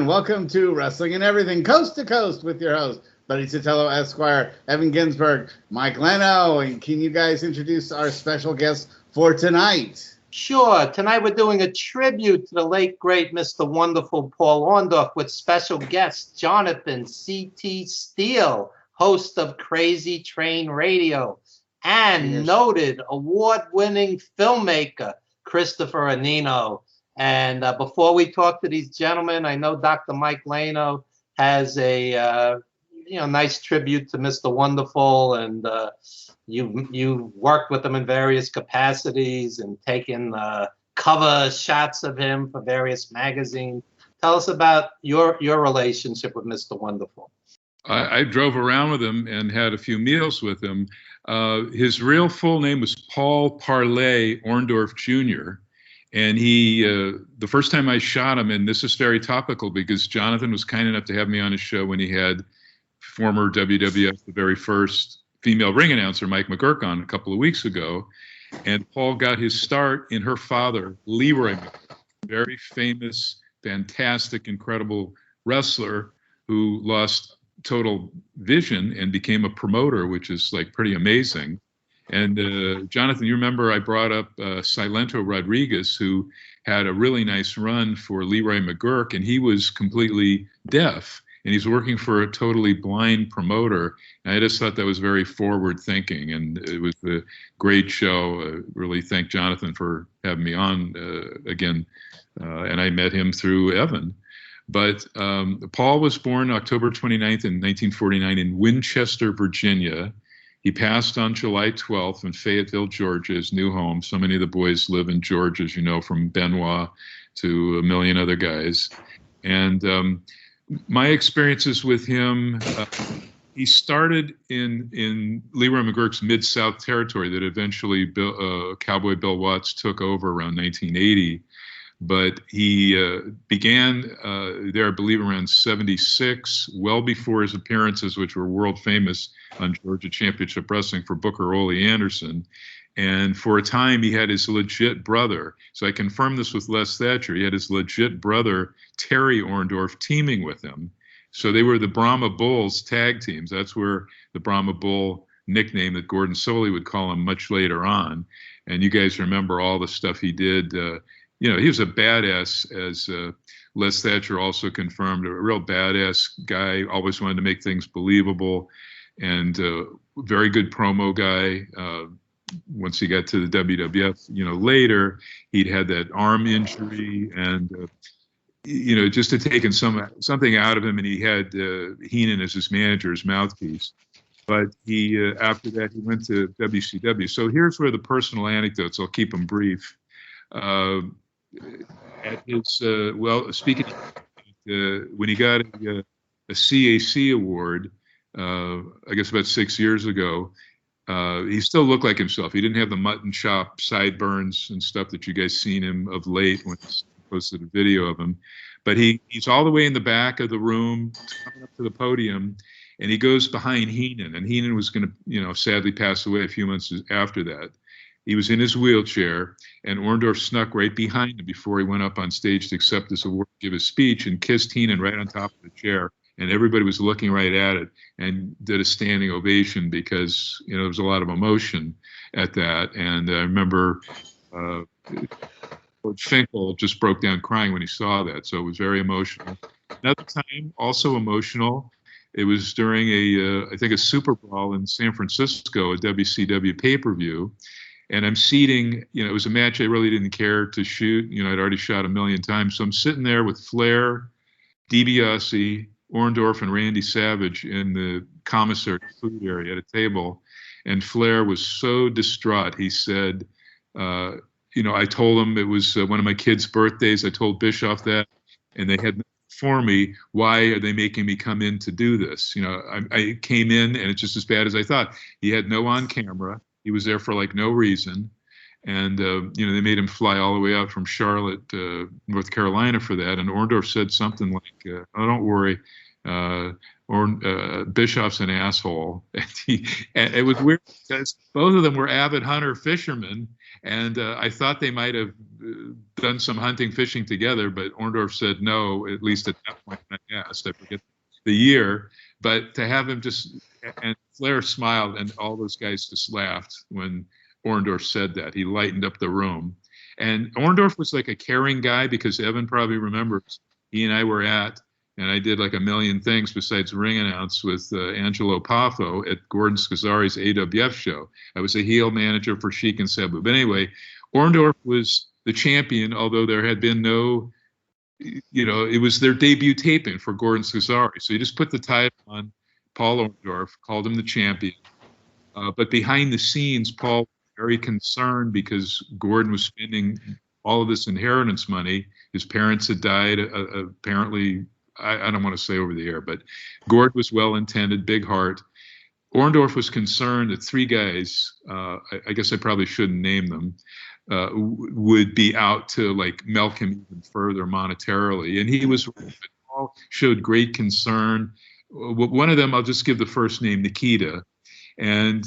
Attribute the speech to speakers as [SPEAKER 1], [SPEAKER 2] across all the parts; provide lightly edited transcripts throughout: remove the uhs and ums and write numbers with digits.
[SPEAKER 1] gentlemen, welcome to Wrestling and Everything, Coast to Coast, with your host, Buddy Sotello, Esquire, Evan Ginzburg, Mike Lano. And can you guys introduce our special guest for tonight?
[SPEAKER 2] Sure. Tonight we're doing a tribute to the late, great Mr. Wonderful Paul Orndorff with special guest Jonathan C.T. Steele, host of Crazy Train Radio, and noted award-winning filmmaker Christopher Annonino. And before we talk to these gentlemen, I know Dr. Mike Lano has a nice tribute to Mr. Wonderful, and you worked with him in various capacities and taken cover shots of him for various magazines. Tell us about your relationship with Mr. Wonderful.
[SPEAKER 3] I drove around with him and had a few meals with him. His real full name was Paul Parlay Orndorff Jr., and he, the first time I shot him, and this is very topical because Jonathan was kind enough to have me on his show when he had former WWF, the very first female ring announcer, Mike McGurk, on a couple of weeks ago. And Paul got his start in her father, Leroy McGurk, very famous, fantastic, incredible wrestler who lost total vision and became a promoter, which is like pretty amazing. And Jonathan, you remember I brought up Silento Rodriguez, who had a really nice run for Leroy McGurk, and he was completely deaf, and he's working for a totally blind promoter. And I just thought that was very forward thinking, and it was a great show. Really thank Jonathan for having me on again, and I met him through Evan. But Paul was born October 29th in 1949 in Winchester, Virginia. He passed on July 12th in Fayetteville, Georgia, his new home. So many of the boys live in Georgia, as you know, from Benoit to a million other guys. And my experiences with him, he started in Leroy McGurk's Mid-South territory that eventually Cowboy Bill Watts took over around 1980. But he began there, I believe, around 76, well before his appearances, which were world famous on Georgia Championship Wrestling for Booker Ole Anderson. And for a time, he had his legit brother. So I confirmed this with Les Thatcher. He had his legit brother, Terry Orndorff, teaming with him. So they were the Brahma Bulls tag teams. That's where the Brahma Bull nickname that Gordon Soley would call him much later on. And you guys remember all the stuff he did. He was a badass, as Les Thatcher also confirmed, a real badass guy, always wanted to make things believable, and very good promo guy. Once he got to the WWF, later, he'd had that arm injury, and, just had taken something out of him, and he had Heenan as his manager, his mouthpiece. But he, after that, he went to WCW. So here's where the personal anecdotes, I'll keep them brief. At his, speaking when he got a CAC award, I guess about 6 years ago, he still looked like himself. He didn't have the mutton chop sideburns and stuff that you guys seen him of late when he posted a video of him. But he's all the way in the back of the room, coming up to the podium, and he goes behind Heenan. And Heenan was going to, sadly pass away a few months after that. He was in his wheelchair, and Orndorff snuck right behind him before he went up on stage to accept this award, give his speech, and kissed Heenan right on top of the chair. And everybody was looking right at it and did a standing ovation because, there was a lot of emotion at that. And I remember Finkel just broke down crying when he saw that. So it was very emotional. Another time, also emotional, it was during a Super Bowl in San Francisco, a WCW pay-per-view. And I'm seating, it was a match I really didn't care to shoot. I'd already shot a million times. So I'm sitting there with Flair, DiBiase, Orndorff, and Randy Savage in the commissary food area at a table. And Flair was so distraught. He said, I told him it was one of my kids' birthdays. I told Bischoff that, and they had for me, why are they making me come in to do this? I came in, and it's just as bad as I thought. He had no on camera. He was there for no reason. And, they made him fly all the way out from Charlotte, North Carolina for that. And Orndorff said something like, oh, don't worry. Bischoff's an asshole. And it was weird because both of them were avid hunter fishermen, and I thought they might have done some hunting fishing together, but Orndorff said no, at least at that point when I asked. I forget the year, but to have him just, and Flair smiled, and all those guys just laughed when Orndorff said that. He lightened up the room. And Orndorff was like a caring guy, because Evan probably remembers he and I were at, and I did like a million things besides ring announce with Angelo Poffo at Gordon Scazzari's AWF show. I was a heel manager for Sheik and Sabu. But anyway, Orndorff was the champion, although there had been no, it was their debut taping for Gordon Scazzari. So he just put the title on Paul Orndorff, called him the champion. But behind the scenes, Paul was very concerned because Gordon was spending all of this inheritance money. His parents had died, apparently. I don't want to say over the air, but Gord was well-intended, big heart. Orndorff was concerned that three guys, I guess I probably shouldn't name them, would be out to like milk him even further monetarily. And he was, showed great concern. One of them, I'll just give the first name, Nikita. And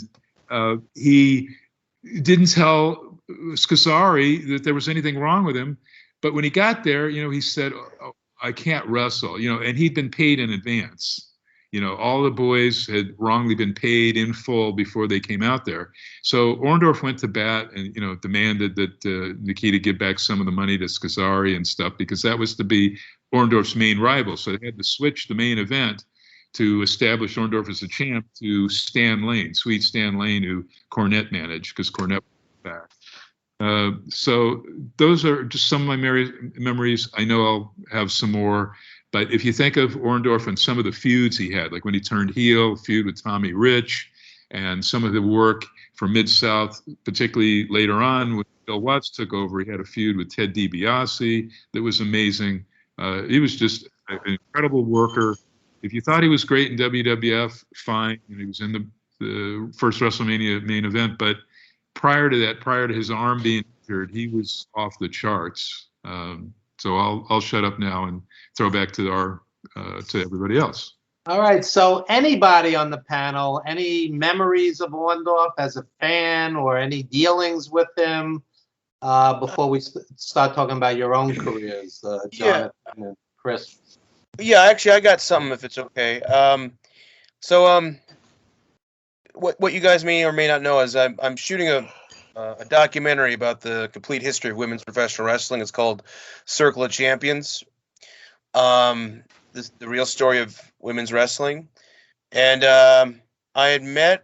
[SPEAKER 3] he didn't tell Scazzari that there was anything wrong with him. But when he got there, he said, oh, I can't wrestle, and he'd been paid in advance. All the boys had wrongly been paid in full before they came out there. So Orndorff went to bat and, demanded that Nikita give back some of the money to Scazzari and stuff, because that was to be Orndorff's main rival. So they had to switch the main event to establish Orndorff as a champ to Stan Lane, sweet Stan Lane, who Cornette managed, because Cornette was back. So those are just some of my memories. I know I'll have some more, but if you think of Orndorff and some of the feuds he had, like when he turned heel, feud with Tommy Rich, and some of the work for Mid-South, particularly later on when Bill Watts took over, he had a feud with Ted DiBiase that was amazing. He was just an incredible worker. If you thought he was great in WWF, fine. He was in the first WrestleMania main event, but prior to that, prior to his arm being injured, he was off the charts. So I'll shut up now and throw back to to everybody else.
[SPEAKER 2] All right. So anybody on the panel, any memories of Orndorff as a fan, or any dealings with him before we start talking about your own careers, Jonathan and Chris?
[SPEAKER 4] Yeah, actually, I got something, if it's okay. What you guys may or may not know is I'm shooting a documentary about the complete history of women's professional wrestling. It's called Circle of Champions. The real story of women's wrestling. And I've met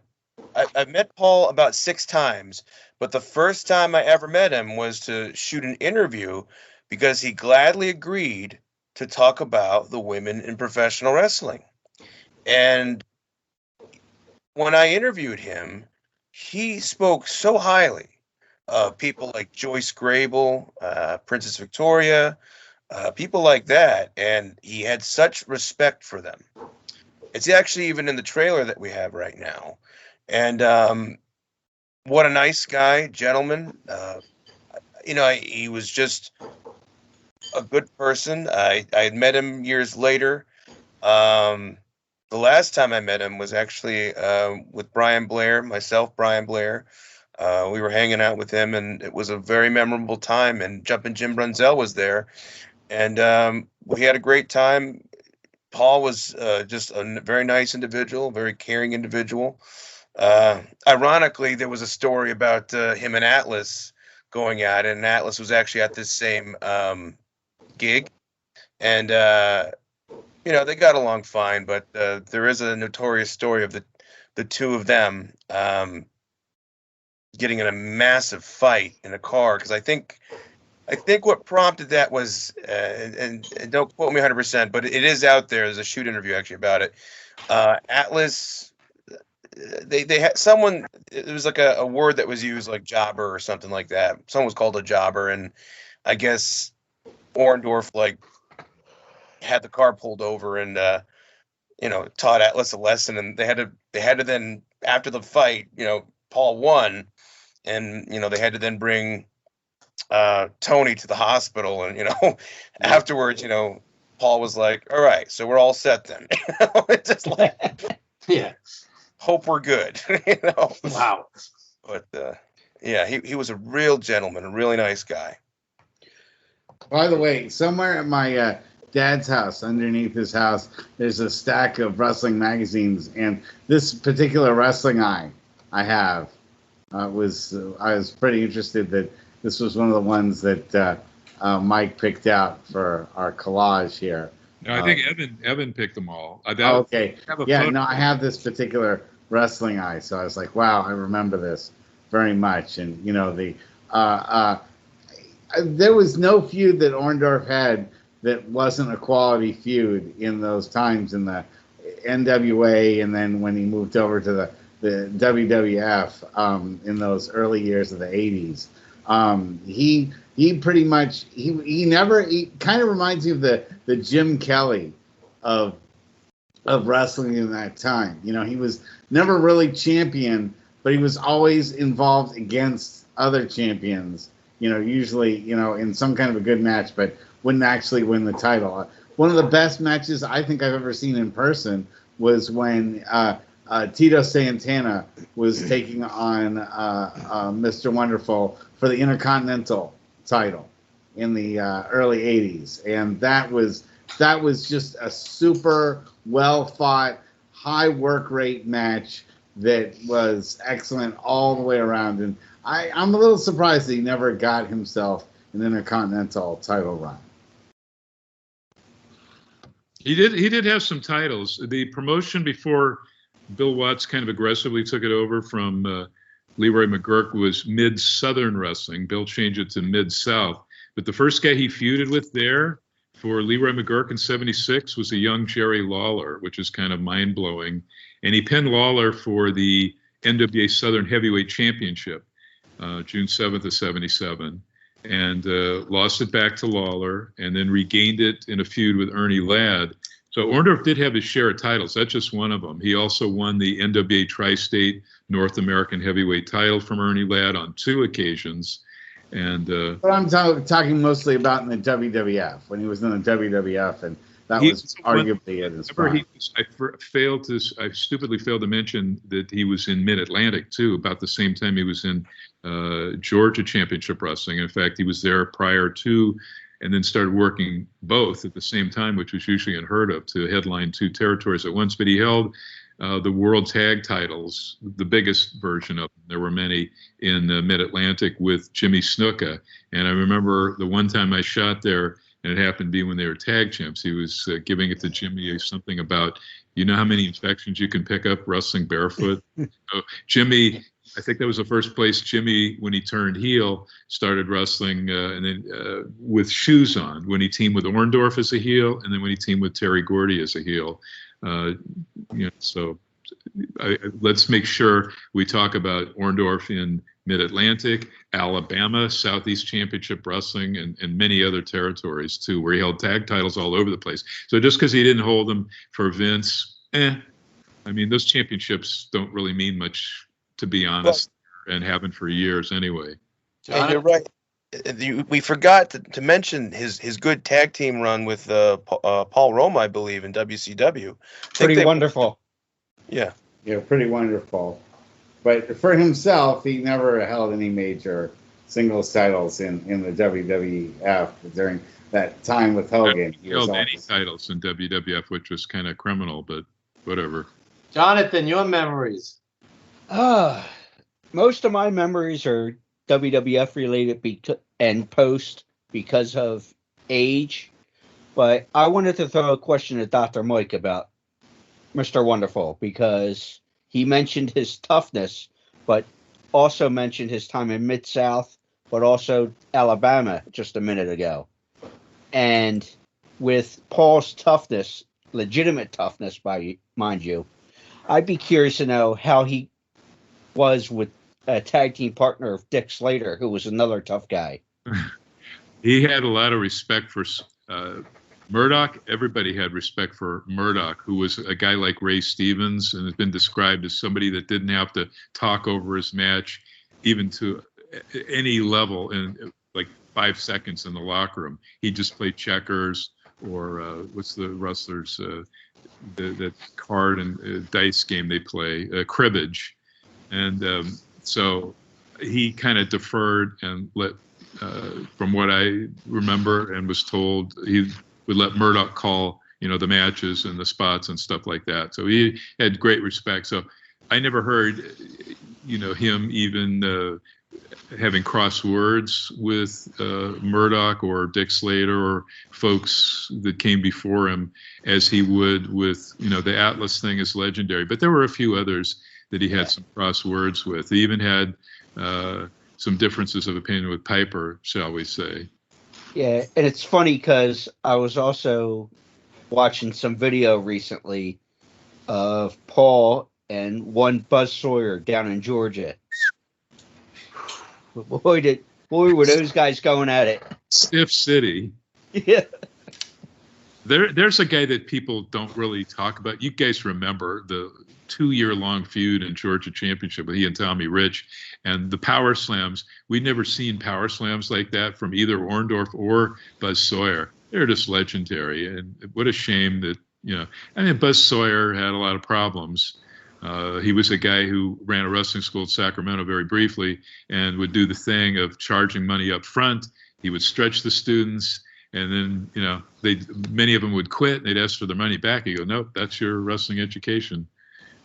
[SPEAKER 4] Paul about 6 times, but the first time I ever met him was to shoot an interview because he gladly agreed to talk about the women in professional wrestling. And when I interviewed him, he spoke so highly of people like Joyce Grable, Princess Victoria, people like that, and he had such respect for them. It's actually even in the trailer that we have right now. And what a nice guy, gentleman. He was just a good person. I had met him years later. The last time I met him was actually with Brian Blair, Brian Blair. We were hanging out with him, and it was a very memorable time. And Jumpin' Jim Brunzell was there, and we had a great time. Paul was just a very nice individual, very caring individual. Ironically, there was a story about him and Atlas going at it, and Atlas was actually at this same gig, and they got along fine, but there is a notorious story of the two of them getting in a massive fight in a car, because I think what prompted that was, and don't quote me 100%, but it is out there. There's a shoot interview actually about it. Atlas, they had someone, it was like a word that was used, like jobber or something like that. Someone was called a jobber, and I guess Orndorff had the car pulled over and taught Atlas a lesson, and they had to then, after the fight, Paul won, and they had to then bring Tony to the hospital, and afterwards, Paul was like, "All right, so we're all set then." It's just like,
[SPEAKER 2] Yeah.
[SPEAKER 4] hope we're good.
[SPEAKER 2] Wow.
[SPEAKER 4] But yeah, he was a real gentleman, a really nice guy.
[SPEAKER 1] By the way, somewhere at my dad's house, underneath his house, there's a stack of wrestling magazines, and this particular wrestling I have I was pretty interested that this was one of the ones that Mike picked out for our collage here.
[SPEAKER 3] No, I think Evan picked them all.
[SPEAKER 1] Okay. Yeah, no, I have this particular wrestling eye, so I was like, wow, I remember this very much. And, there was no feud that Orndorff had that wasn't a quality feud in those times in the NWA, and then when he moved over to the WWF in those early years of the 80s. He pretty much he kind of reminds you of the Jim Kelly of wrestling in that time. He was never really champion, but he was always involved against other champions. Usually in some kind of a good match, but wouldn't actually win the title. One of the best matches I think I've ever seen in person was when Tito Santana was taking on Mr. Wonderful for the Intercontinental title in the early 80s. And that was just a super well fought, high work rate match that was excellent all the way around. And I'm a little surprised that he never got himself an Intercontinental title run.
[SPEAKER 3] He did have some titles. The promotion before Bill Watts kind of aggressively took it over from Leroy McGurk was Mid-Southern Wrestling. Bill changed it to Mid-South. But the first guy he feuded with there for Leroy McGurk in '76 was a young Jerry Lawler, which is kind of mind-blowing. And he pinned Lawler for the NWA Southern Heavyweight Championship, June 7th of '77. And lost it back to Lawler, and then regained it in a feud with Ernie Ladd. So Orndorff did have his share of titles. That's just one of them. He also won the NWA Tri-State North American Heavyweight title from Ernie Ladd on 2 occasions. And
[SPEAKER 1] but I'm talking mostly about in the WWF, when he was in the WWF, and that was arguably at his prime.
[SPEAKER 3] I stupidly failed to mention that he was in Mid-Atlantic too, about the same time he was in Georgia Championship Wrestling. In fact, he was there prior to, and then started working both at the same time, which was usually unheard of, to headline 2 territories at once. But he held the World Tag titles, the biggest version of them. There were many in Mid-Atlantic with Jimmy Snuka. And I remember the one time I shot there, and it happened to be when they were tag champs. He was giving it to Jimmy something about, how many infections you can pick up wrestling barefoot? So Jimmy, I think that was the first place Jimmy, when he turned heel, started wrestling and then with shoes on, when he teamed with Orndorff as a heel, and then when he teamed with Terry Gordy as a heel. So let's make sure we talk about Orndorff in Mid-Atlantic, Alabama, Southeast Championship Wrestling, and many other territories too, where he held tag titles all over the place. So just because he didn't hold them for Vince, those championships don't really mean much, to be honest, and haven't for years anyway.
[SPEAKER 4] And you're right. We forgot to mention his good tag team run with Paul Roma, I believe, in WCW.
[SPEAKER 5] Pretty wonderful.
[SPEAKER 4] Yeah,
[SPEAKER 1] pretty wonderful. But for himself, he never held any major singles titles in the WWF during that time with Hogan.
[SPEAKER 3] He held any titles in WWF, which was kind of criminal, but whatever.
[SPEAKER 2] Jonathan, your memories.
[SPEAKER 5] Most of my memories are WWF related and post because of age. But I wanted to throw a question to Dr. Mike about Mr. Wonderful, because he mentioned his toughness, but also mentioned his time in Mid-South, but also Alabama just a minute ago. And with Paul's toughness, legitimate toughness, mind you, I'd be curious to know how he was with a tag team partner of Dick Slater, who was another tough guy.
[SPEAKER 3] He had a lot of respect for Murdoch. Everybody had respect for Murdoch, who was a guy like Ray Stevens, and has been described as somebody that didn't have to talk over his match, even to any level, in like 5 seconds in the locker room. He just played checkers what's the wrestlers that card and dice game they play, cribbage, and so he kind of deferred and let, from what I remember and was told, he would let Murdoch call, the matches and the spots and stuff like that. So he had great respect. So I never heard, him even having cross words with Murdoch or Dick Slater or folks that came before him as he would with, the Atlas thing is legendary. But there were a few others that he had some cross words with. He even had some differences of opinion with Piper, shall we say.
[SPEAKER 5] Yeah, and it's funny because I was also watching some video recently of Paul and one Buzz Sawyer down in Georgia. Boy, were those guys going at it.
[SPEAKER 3] Stiff City.
[SPEAKER 5] Yeah.
[SPEAKER 3] There's a guy that people don't really talk about. You guys remember the 2-year-long feud in Georgia Championship with he and Tommy Rich and the Power Slams. We'd never seen Power Slams like that from either Orndorff or Buzz Sawyer. They're just legendary. And what a shame that, Buzz Sawyer had a lot of problems. He was a guy who ran a wrestling school in Sacramento very briefly and would do the thing of charging money up front. He would stretch the students, and then, many of them would quit and they'd ask for their money back. He'd go, nope, that's your wrestling education.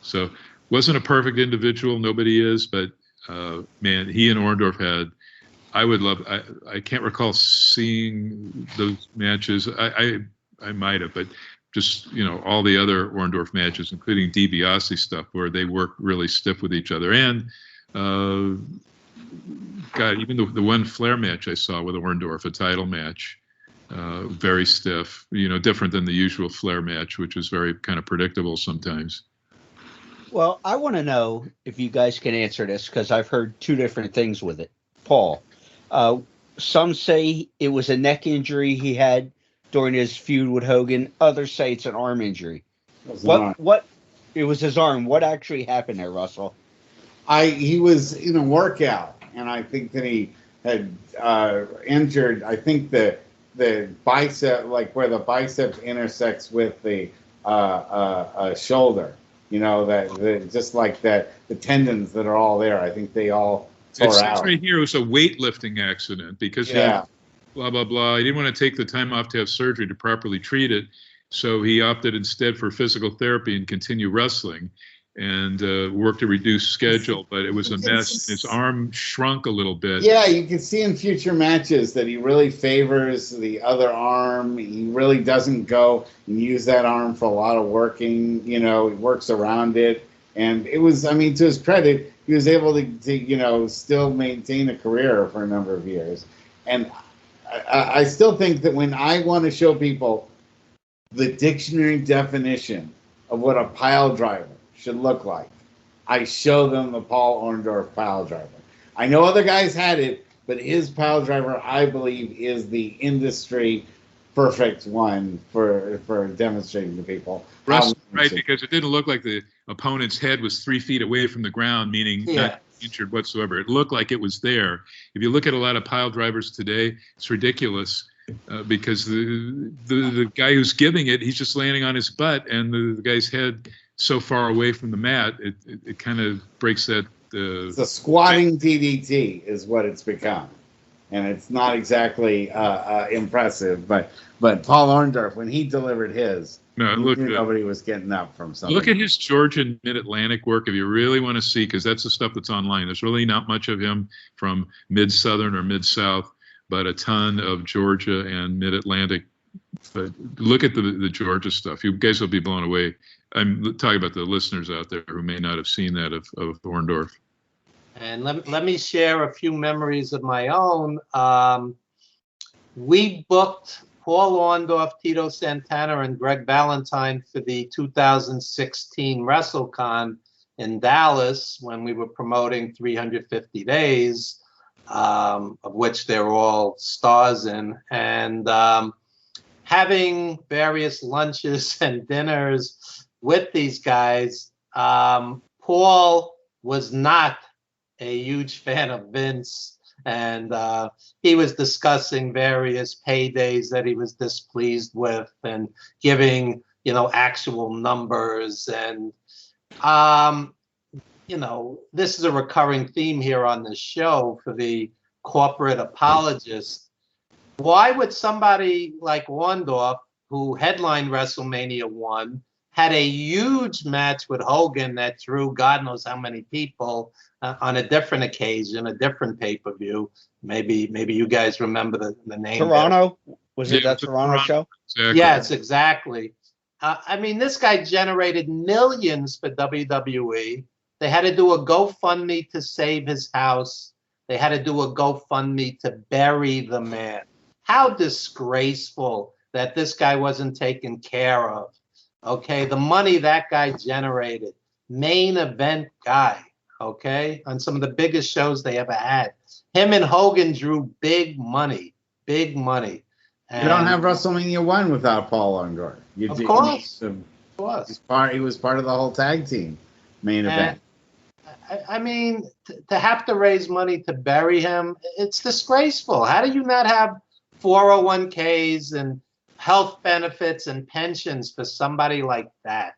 [SPEAKER 3] So wasn't a perfect individual. Nobody is, but man, he and Orndorff had, I can't recall seeing those matches. I might have, but just, all the other Orndorff matches, including DiBiase stuff, where they worked really stiff with each other. And, even the one Flair match I saw with Orndorff, a title match, very stiff, different than the usual Flair match, which was very kind of predictable sometimes.
[SPEAKER 5] Well, I want to know if you guys can answer this because I've heard two different things with it. Paul, some say it was a neck injury he had during his feud with Hogan. Others say it's an arm injury. What? It was his arm. What actually happened there, Russell?
[SPEAKER 1] He was in a workout, and I think that he had injured. I think the bicep, like where the biceps intersects with the shoulder. That just like that, the tendons that are all there. I think they all tore out.
[SPEAKER 3] It says right here it was a weightlifting accident because he blah, blah, blah. He didn't want to take the time off to have surgery to properly treat it. So he opted instead for physical therapy and continue wrestling and worked a reduced schedule. But it was a mess. His arm shrunk a little bit.
[SPEAKER 1] Yeah, you can see in future matches that he really favors the other arm. He really doesn't go and use that arm for a lot of working. He works around it. And it was, to his credit, he was able to still maintain a career for a number of years. And I still think that when I want to show people the dictionary definition of what a pile driver should look like, I show them the Paul Orndorff pile driver. I know other guys had it, but his pile driver, I believe, is the industry perfect one for demonstrating to people.
[SPEAKER 3] Right, because it didn't look like the opponent's head was 3 feet away from the ground, meaning not injured whatsoever. It looked like it was there. If you look at a lot of pile drivers today, it's ridiculous because the guy who's giving it, he's just landing on his butt, and the guy's head so far away from the mat, it kind of breaks that. It's
[SPEAKER 1] a squatting DDT is what it's become, and it's not exactly impressive. But Paul Orndorff, when he delivered his, nobody was getting up from something.
[SPEAKER 3] Look at his Georgia Mid-Atlantic work if you really want to see, because that's the stuff that's online. There's really not much of him from Mid-Southern or Mid-South, but a ton of Georgia and Mid-Atlantic. But look at the Georgia stuff. You guys will be blown away. I'm talking about the listeners out there who may not have seen that of Orndorff.
[SPEAKER 2] And let me share a few memories of my own. We booked Paul Orndorff, Tito Santana, and Greg Valentine for the 2016 WrestleCon in Dallas when we were promoting 350 Days, of which they're all stars in. And having various lunches and dinners with these guys, Paul was not a huge fan of Vince And he was discussing various paydays that he was displeased with and giving, actual numbers. And, this is a recurring theme here on this show for the corporate apologist. Why would somebody like Orndorff, who headlined WrestleMania 1, had a huge match with Hogan that drew God knows how many people on a different occasion, a different pay-per-view? Maybe you guys remember the name.
[SPEAKER 5] Toronto? Was it that Toronto show?
[SPEAKER 3] Exactly.
[SPEAKER 2] Yes, exactly. This guy generated millions for WWE. They had to do a GoFundMe to save his house. They had to do a GoFundMe to bury the man. How disgraceful that this guy wasn't taken care of. Okay, the money that guy generated, main event guy, okay, on some of the biggest shows they ever had. Him and Hogan drew big money, big money. And
[SPEAKER 1] you don't have WrestleMania 1 without Paul Orndorff.
[SPEAKER 2] Of course.
[SPEAKER 1] He was part of the whole tag team main event.
[SPEAKER 2] To have to raise money to bury him, it's disgraceful. How do you not have 401ks and health benefits and pensions for somebody like that?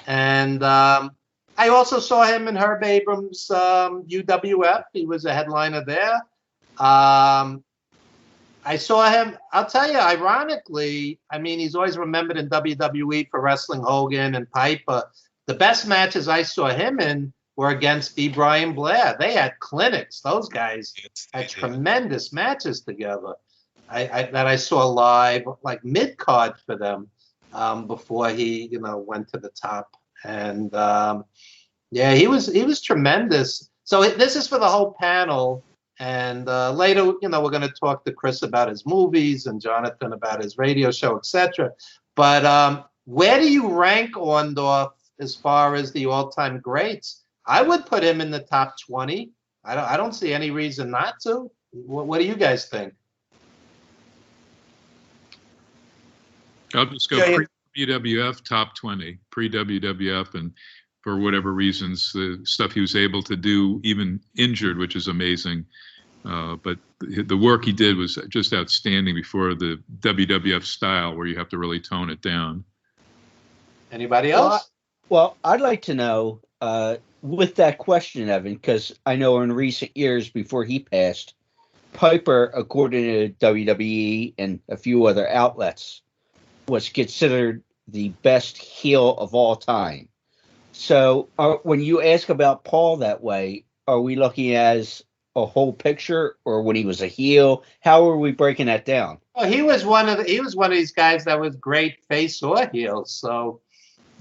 [SPEAKER 2] And I also saw him in Herb Abrams' UWF. He was a headliner there. I saw him, I'll tell you, ironically, he's always remembered in WWE for wrestling Hogan and Piper. The best matches I saw him in were against B. Brian Blair. They had clinics. Those guys had tremendous matches together. That I saw live, like mid-card for them, before he, went to the top. And he was tremendous. So this is for the whole panel. And later, we're going to talk to Chris about his movies and Jonathan about his radio show, etc. But where do you rank Orndorff as far as the all-time greats? I would put him in the top 20. I don't see any reason not to. What do you guys think?
[SPEAKER 3] I'll just go pre-WWF top 20, pre-WWF, and for whatever reasons, the stuff he was able to do, even injured, which is amazing. But the work he did was just outstanding before the WWF style, where you have to really tone it down.
[SPEAKER 2] Anybody else?
[SPEAKER 5] Well, I'd like to know, with that question, Evan, because I know in recent years before he passed, Piper, according to WWE and a few other outlets, was considered the best heel of all time. So when you ask about Paul that way, are we looking as a whole picture, or when he was a heel? How are we breaking that down?
[SPEAKER 2] Well, he was one of these guys that was great face or heel. So,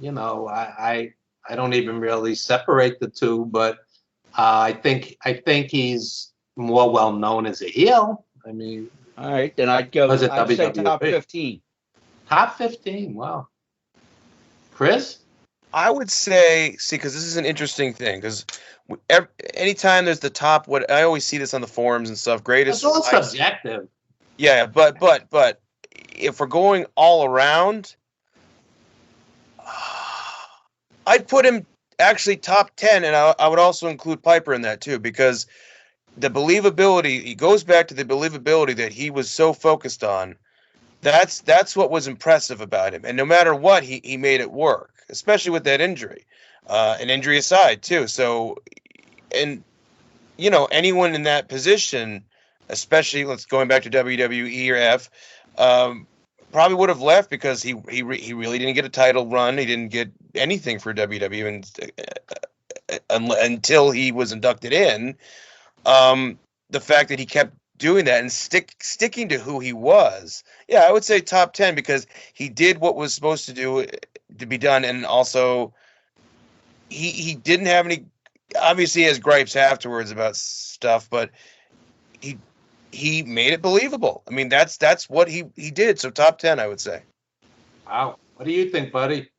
[SPEAKER 2] I don't even really separate the two, but I think he's more well known as a heel.
[SPEAKER 5] All right, then I'd say top 15.
[SPEAKER 2] Top 15. Wow. Chris?
[SPEAKER 4] I would say, because this is an interesting thing, because anytime there's the top, what I always see this on the forums and stuff, greatest.
[SPEAKER 2] It's all subjective.
[SPEAKER 4] Yeah, but if we're going all around, I'd put him actually top 10, and I would also include Piper in that too, because the believability, he goes back to the believability that he was so focused on. That's what was impressive about him. And no matter what, he made it work, especially with that injury. An injury aside, too. So, and, anyone in that position, especially going back to WWE or F, probably would have left because he really didn't get a title run. He didn't get anything for WWE until he was inducted in. The fact that he kept doing that and sticking to who he was. Yeah, I would say top 10 because he did what was supposed to be done, and also he didn't have any. Obviously, he has gripes afterwards about stuff, but he made it believable. That's what he did. So top 10, I would say.
[SPEAKER 2] Wow. What do you think, buddy?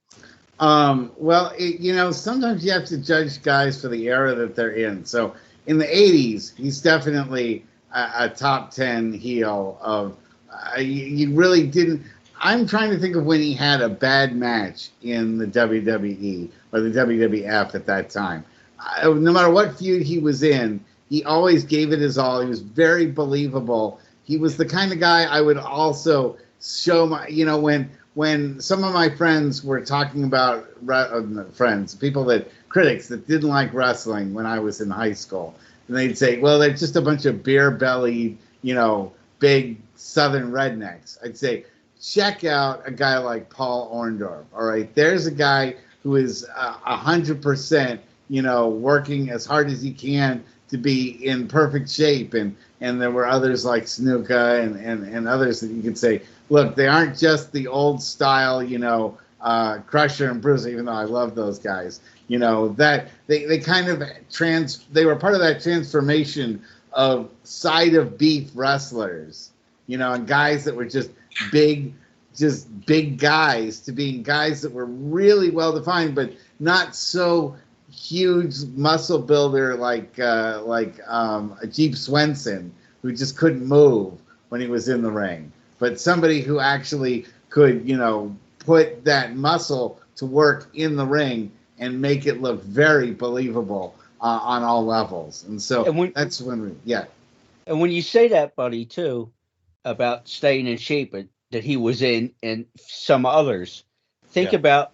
[SPEAKER 1] Well, sometimes you have to judge guys for the era that they're in. So in the 80s, he's definitely a top 10 heel of. You really didn't. I'm trying to think of when he had a bad match in the WWE or the WWF at that time. No matter what feud he was in, he always gave it his all. He was very believable. He was the kind of guy I would also show my, when some of my friends were talking about critics that didn't like wrestling when I was in high school, and they'd say, well, they're just a bunch of beer-bellied, big Southern rednecks. I'd say, check out a guy like Paul Orndorff. All right, there's a guy who is 100%, working as hard as he can to be in perfect shape. And there were others like Snuka and others that you could say, look, they aren't just the old style, Crusher and Bruiser, even though I love those guys. That they kind of they were part of that transformation of side of beef wrestlers, and guys that were just big guys to being guys that were really well defined, but not so huge muscle builder like Jeep Swenson, who just couldn't move when he was in the ring, but somebody who actually could, put that muscle to work in the ring and make it look very believable on all levels. And so that's when
[SPEAKER 5] And when you say that, buddy, too, about staying in shape that he was in and some others, think about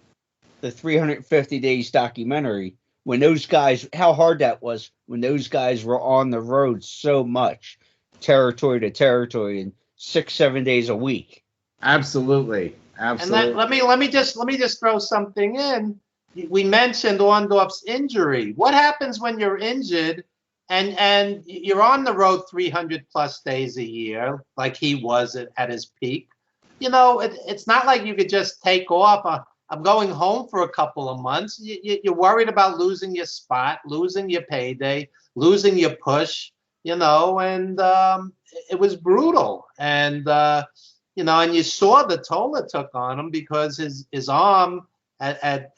[SPEAKER 5] the 350 Days documentary, when those guys, how hard that was when those guys were on the road so much, territory to territory, and 6-7 days a week.
[SPEAKER 1] Absolutely.
[SPEAKER 2] And let me just throw something in. We mentioned Orndorff's injury. What happens when you're injured and you're on the road 300 plus days a year, like he was at his peak? It's not like you could just take off. I'm going home for a couple of months. You're worried about losing your spot, losing your payday, losing your push, and it was brutal. And, and you saw the toll it took on him because his arm at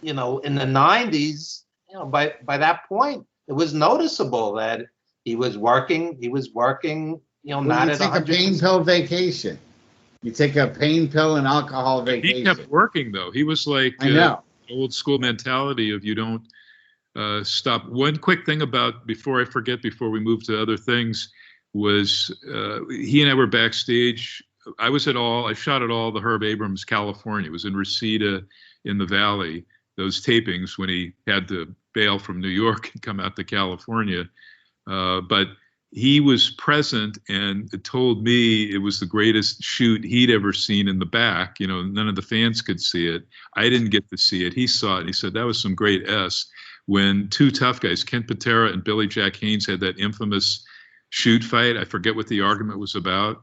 [SPEAKER 2] in the 90s, by that point, it was noticeable that he was working, not at 100%.
[SPEAKER 1] You take a pain pill vacation. You take a pain pill and alcohol vacation.
[SPEAKER 3] He kept working, though. He was like old school mentality of you don't stop. One quick thing before we move to other things, was he and I were backstage. I shot at all the Herb Abrams, California. It was in Reseda in the Valley, those tapings when he had to bail from New York and come out to California. But he was present and told me it was the greatest shoot he'd ever seen in the back. None of the fans could see it. I didn't get to see it. He saw it. And he said that was some great when two tough guys, Ken Patera and Billy Jack Haynes, had that infamous shoot fight. I forget what the argument was about.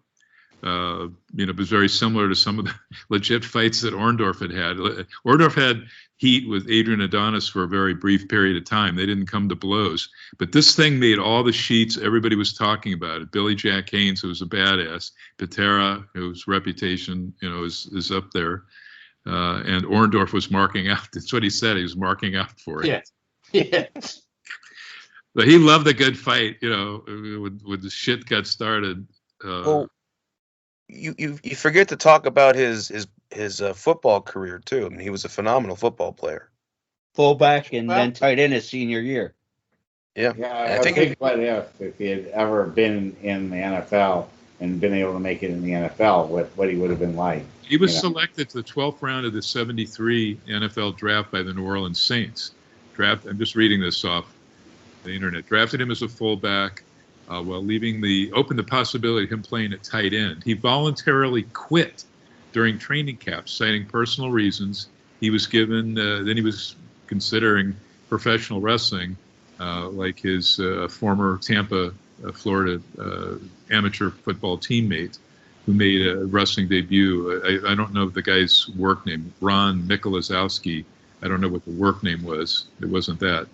[SPEAKER 3] It was very similar to some of the legit fights that Orndorff had. Orndorff had heat with Adrian Adonis for a very brief period of time. They didn't come to blows. But this thing made all the sheets. Everybody was talking about it. Billy Jack Haynes, who was a badass. Patera, whose reputation, is up there. And Orndorff was marking out. That's what he said. He was marking out for it.
[SPEAKER 2] Yeah.
[SPEAKER 3] But he loved a good fight, when the shit got started.
[SPEAKER 4] You forget to talk about his football career too. I mean, he was a phenomenal football player,
[SPEAKER 5] fullback and then tight end his senior year.
[SPEAKER 1] Yeah, I think what if he had ever been in the NFL and been able to make it in the NFL, what he would have been like.
[SPEAKER 3] He was selected to the 12th round of the '73 NFL draft by the New Orleans Saints. I'm just reading this off the internet. Drafted him as a fullback. While leaving open the possibility of him playing at tight end. He voluntarily quit during training camp, citing personal reasons. He was given, then he was considering professional wrestling, like his former Tampa, Florida amateur football teammate who made a wrestling debut. I don't know the guy's work name, Ron Mikolazowski. I don't know what the work name was. It wasn't that.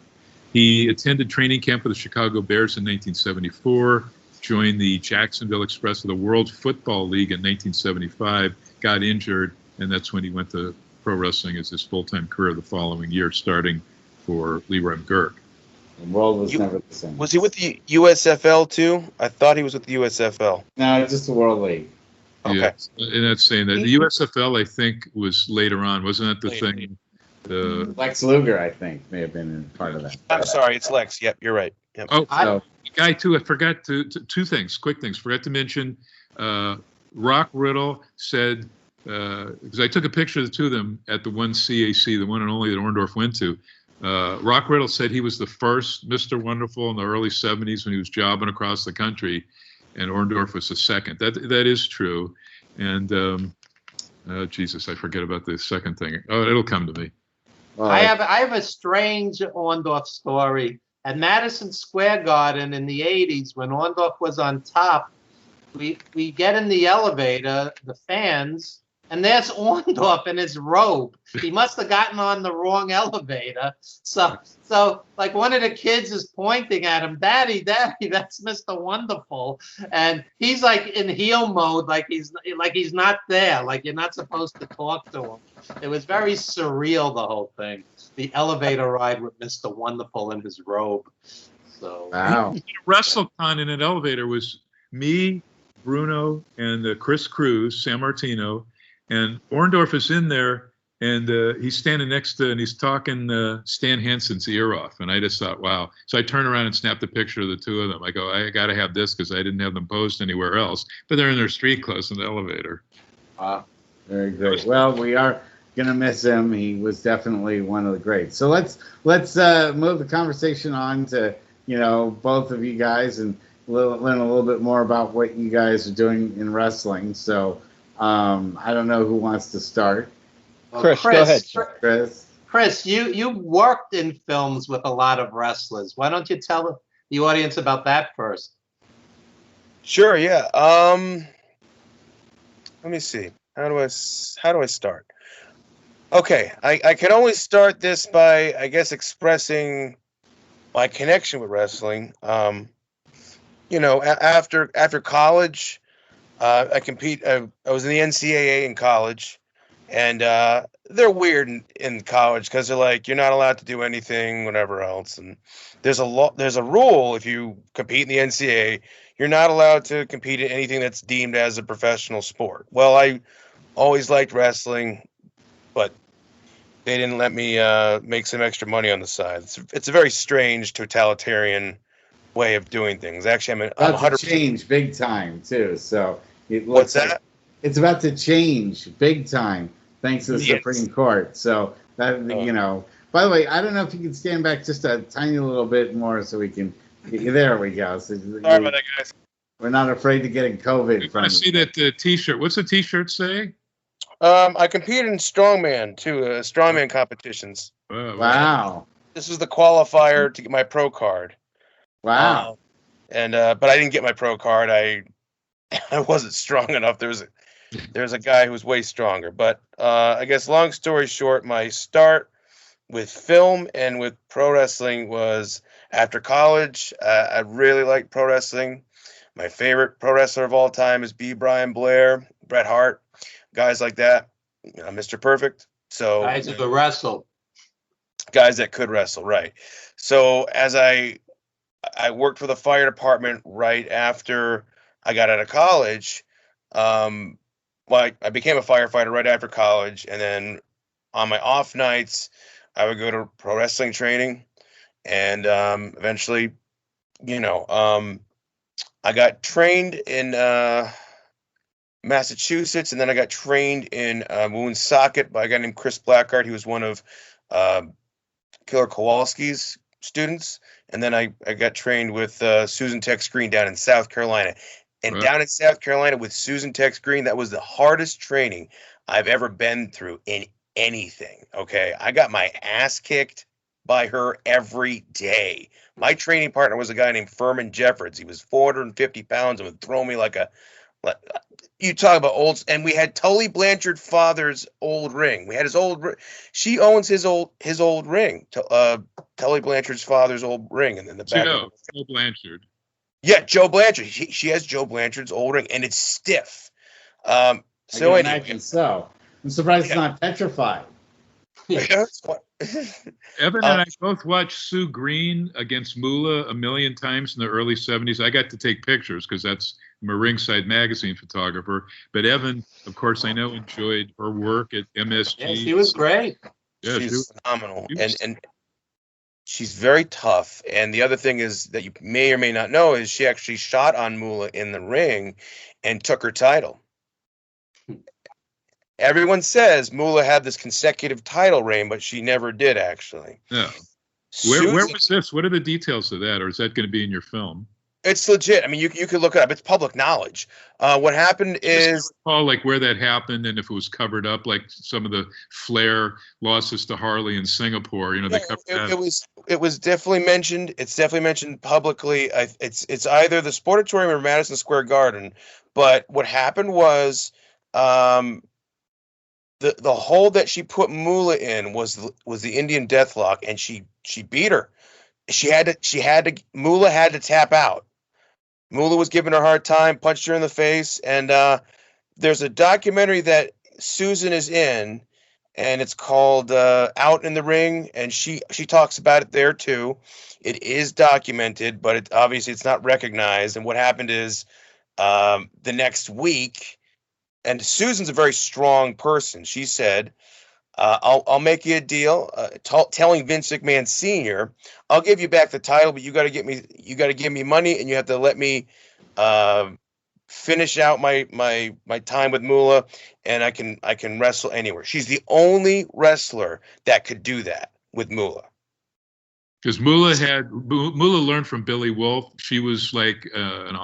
[SPEAKER 3] He attended training camp with the Chicago Bears in 1974, joined the Jacksonville Express of the World Football League in 1975, got injured, and that's when he went to pro wrestling as his full-time career the following year, starting for Leroy McGurk.
[SPEAKER 1] The world was never the same.
[SPEAKER 4] Was he with the USFL too? I thought he was with the USFL.
[SPEAKER 1] No, just the World League.
[SPEAKER 4] Okay.
[SPEAKER 3] Yeah, and that's saying that the USFL, I think, was later on. Wasn't that the thing
[SPEAKER 1] Lex Luger, I think, may have been part of that.
[SPEAKER 4] I'm sorry, it's Lex. Yep, you're right. Yep.
[SPEAKER 3] Oh,
[SPEAKER 1] So,
[SPEAKER 3] guy too. I forgot to two things, quick things. Forgot to mention. Rock Riddle said, because I took a picture of the two of them at the one CAC, the one and only that Orndorff went to. Rock Riddle said he was the first Mr. Wonderful in the early 70s when he was jobbing across the country, and Orndorff was the second. That is true. And Jesus, I forget about the second thing. Oh, it'll come to me.
[SPEAKER 2] I have a strange Orndorff story. At Madison Square Garden in the 80s, when Orndorff was on top, we get in the elevator, the fans, and there's Orndorff in his robe. He must have gotten on the wrong elevator. So like one of the kids is pointing at him, Daddy, that's Mr. Wonderful. And he's like in heel mode, like he's not there, like you're not supposed to talk to him. It was very surreal, the whole thing. The elevator ride with Mr. Wonderful in his robe. So
[SPEAKER 1] wow.
[SPEAKER 3] WrestleCon in an elevator was me, Bruno, and Chris Cruz, San Martino, and Orndorff is in there, and he's standing next to, and he's talking Stan Hansen's ear off, and I just thought, wow. So I turned around and snapped a picture of the two of them. I go, I got to have this because I didn't have them posed anywhere else, but they're in their street clothes in the elevator.
[SPEAKER 1] Very great. Well, we are gonna miss him. He was definitely one of the greats. So let's move the conversation on to both of you guys and learn a little bit more about what you guys are doing in wrestling. So I don't know who wants to start.
[SPEAKER 5] Chris, go ahead, sir.
[SPEAKER 2] Chris, you worked in films with a lot of wrestlers. Why don't you tell the audience about that first?
[SPEAKER 4] Sure. Yeah. Let me see. How do I start? Okay, I can only start this by, I guess, expressing my connection with wrestling. After college, I was in the NCAA in college, and they're weird in college because they're like, you're not allowed to do anything, whatever else. And there's a rule: if you compete in the NCAA, you're not allowed to compete in anything that's deemed as a professional sport. Well, I always liked wrestling, but they didn't let me make some extra money on the side. It's a very strange totalitarian way of doing things. Actually, I'm 100%
[SPEAKER 1] change big time too. So
[SPEAKER 4] what's that?
[SPEAKER 1] It's about to change big time thanks to the Supreme Court. So that By the way, I don't know if you can stand back just a tiny little bit more so we can. There we go. So
[SPEAKER 4] sorry about that, guys.
[SPEAKER 1] We're not afraid of getting COVID.
[SPEAKER 3] I see that T-shirt. What's the T-shirt say?
[SPEAKER 4] I competed in strongman too, strongman competitions.
[SPEAKER 1] Wow.
[SPEAKER 4] This was the qualifier to get my pro card.
[SPEAKER 1] Wow.
[SPEAKER 4] But I didn't get my pro card. I wasn't strong enough. There's a guy who was way stronger. But I guess long story short, my start with film and with pro wrestling was after college. I really liked pro wrestling. My favorite pro wrestler of all time is B. Brian Blair, Bret Hart. Guys like that, Mr. Perfect. So
[SPEAKER 2] guys that could wrestle.
[SPEAKER 4] Guys that could wrestle, right. So as I worked for the fire department right after I got out of college. I became a firefighter right after college, and then on my off nights, I would go to pro wrestling training, and eventually, I got trained in Massachusetts, and then I got trained in Woonsocket by a guy named Chris Blackheart. He was one of Killer Kowalski's students, and then I got trained with Susan Tex Green down in South Carolina. And down in South Carolina with Susan Tex Green, that was the hardest training I've ever been through in anything. Okay, I got my ass kicked by her every day. My training partner was a guy named Furman Jeffords. He was 450 pounds and would throw me like you talk about old, and we had Tully Blanchard father's old ring. We had his old. She owns his old ring. Tully Blanchard's father's old ring, and in the back.
[SPEAKER 3] Joe Blanchard.
[SPEAKER 4] Yeah, Joe Blanchard. She has Joe Blanchard's old ring, and it's stiff. I'm
[SPEAKER 1] surprised it's not petrified.
[SPEAKER 3] Evan and I both watched Sue Green against Moolah a million times in the early 70s. I got to take pictures because I'm a Ringside Magazine photographer. But Evan, of course, I know enjoyed her work at MSG.
[SPEAKER 2] Yes, she was great.
[SPEAKER 3] Yeah,
[SPEAKER 4] She's phenomenal,
[SPEAKER 3] she was-
[SPEAKER 4] and she's very tough. And the other thing is that you may or may not know is she actually shot on Moolah in the ring and took her title. Everyone says Moolah had this consecutive title reign, but she never did actually.
[SPEAKER 3] yeah. Where
[SPEAKER 4] Susan-
[SPEAKER 3] was this? What are the details of that, or is that going to be in your film?
[SPEAKER 4] It's legit. I mean, you could look it up. It's public knowledge. What happened is,
[SPEAKER 3] Recall like where that happened and if it was covered up, like some of the Flair losses to Harley in Singapore. You know, they covered that.
[SPEAKER 4] it was definitely mentioned. It's definitely mentioned publicly. It's either the Sportatorium or Madison Square Garden. But what happened was, the hold that she put Moolah in was the Indian Deathlock, and she beat her. Moolah had to tap out. Moolah was giving her a hard time, punched her in the face, and there's a documentary that Susan is in, and it's called Out in the Ring, and she talks about it there too. It is documented, but obviously it's not recognized. And what happened is, the next week, and Susan's a very strong person. She said, I'll make you a deal, telling Vince McMahon Sr., I'll give you back the title, but you got to give me money, and you have to let me finish out my time with Moolah, and I can wrestle anywhere. She's the only wrestler that could do that with Moolah.
[SPEAKER 3] Because Moolah learned from Billy Wolf. She was like an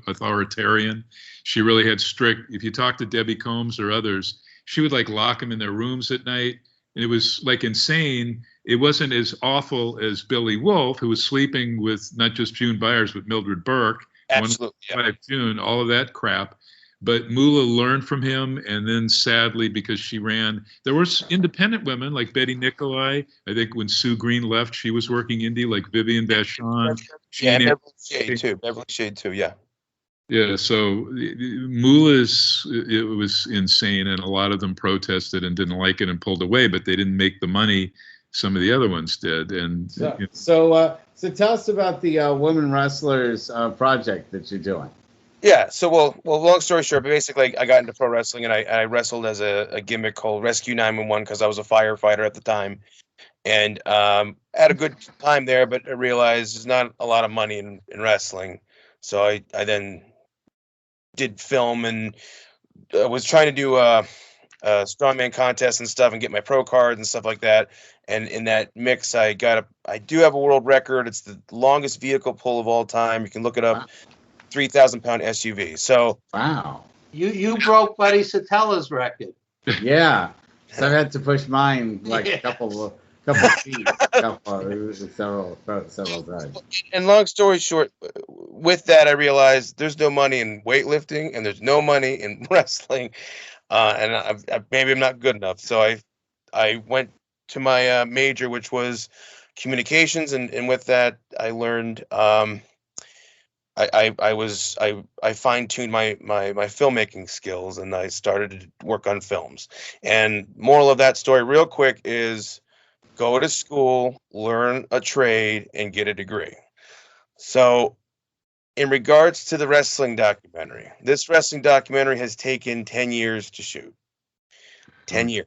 [SPEAKER 3] authoritarian. She really had strict. If you talk to Debbie Combs or others, she would like lock them in their rooms at night, and it was like insane. It wasn't as awful as Billy Wolf, who was sleeping with not just June Byers but Mildred Burke.
[SPEAKER 4] Absolutely, yeah.
[SPEAKER 3] June, all of that crap. But Moolah learned from him, and then sadly, because she ran, there were independent women like Betty Nicolai. I think when Sue Green left, she was working indie, like Vivian Vachon.
[SPEAKER 4] Yeah, Beverly Shade too. Yeah.
[SPEAKER 3] Yeah, so it was insane, and a lot of them protested and didn't like it and pulled away, but they didn't make the money some of the other ones did. And
[SPEAKER 1] so tell us about the women wrestlers project that you're doing.
[SPEAKER 4] Yeah. So well, long story short, but basically I got into pro wrestling, and I wrestled as a gimmick called Rescue 911 because I was a firefighter at the time, and had a good time there. But I realized there's not a lot of money in wrestling, so I then did film and was trying to do a strongman contest and stuff and get my pro cards and stuff like that. And in that mix, I do have a world record. It's the longest vehicle pull of all time. You can look it up. Wow. 3,000-pound SUV. So
[SPEAKER 1] wow,
[SPEAKER 2] you broke Buddy Sotello's record.
[SPEAKER 1] Yeah, so I had to push mine like a couple feet, several times.
[SPEAKER 4] And long story short, with that, I realized there's no money in weightlifting and there's no money in wrestling, and maybe I'm not good enough. So I went to my major, which was communications, and with that, I learned. I fine-tuned my filmmaking skills, and I started to work on films. And moral of that story real quick is go to school, learn a trade, and get a degree. So in regards to the wrestling documentary, this wrestling documentary has taken 10 years to shoot. 10 years.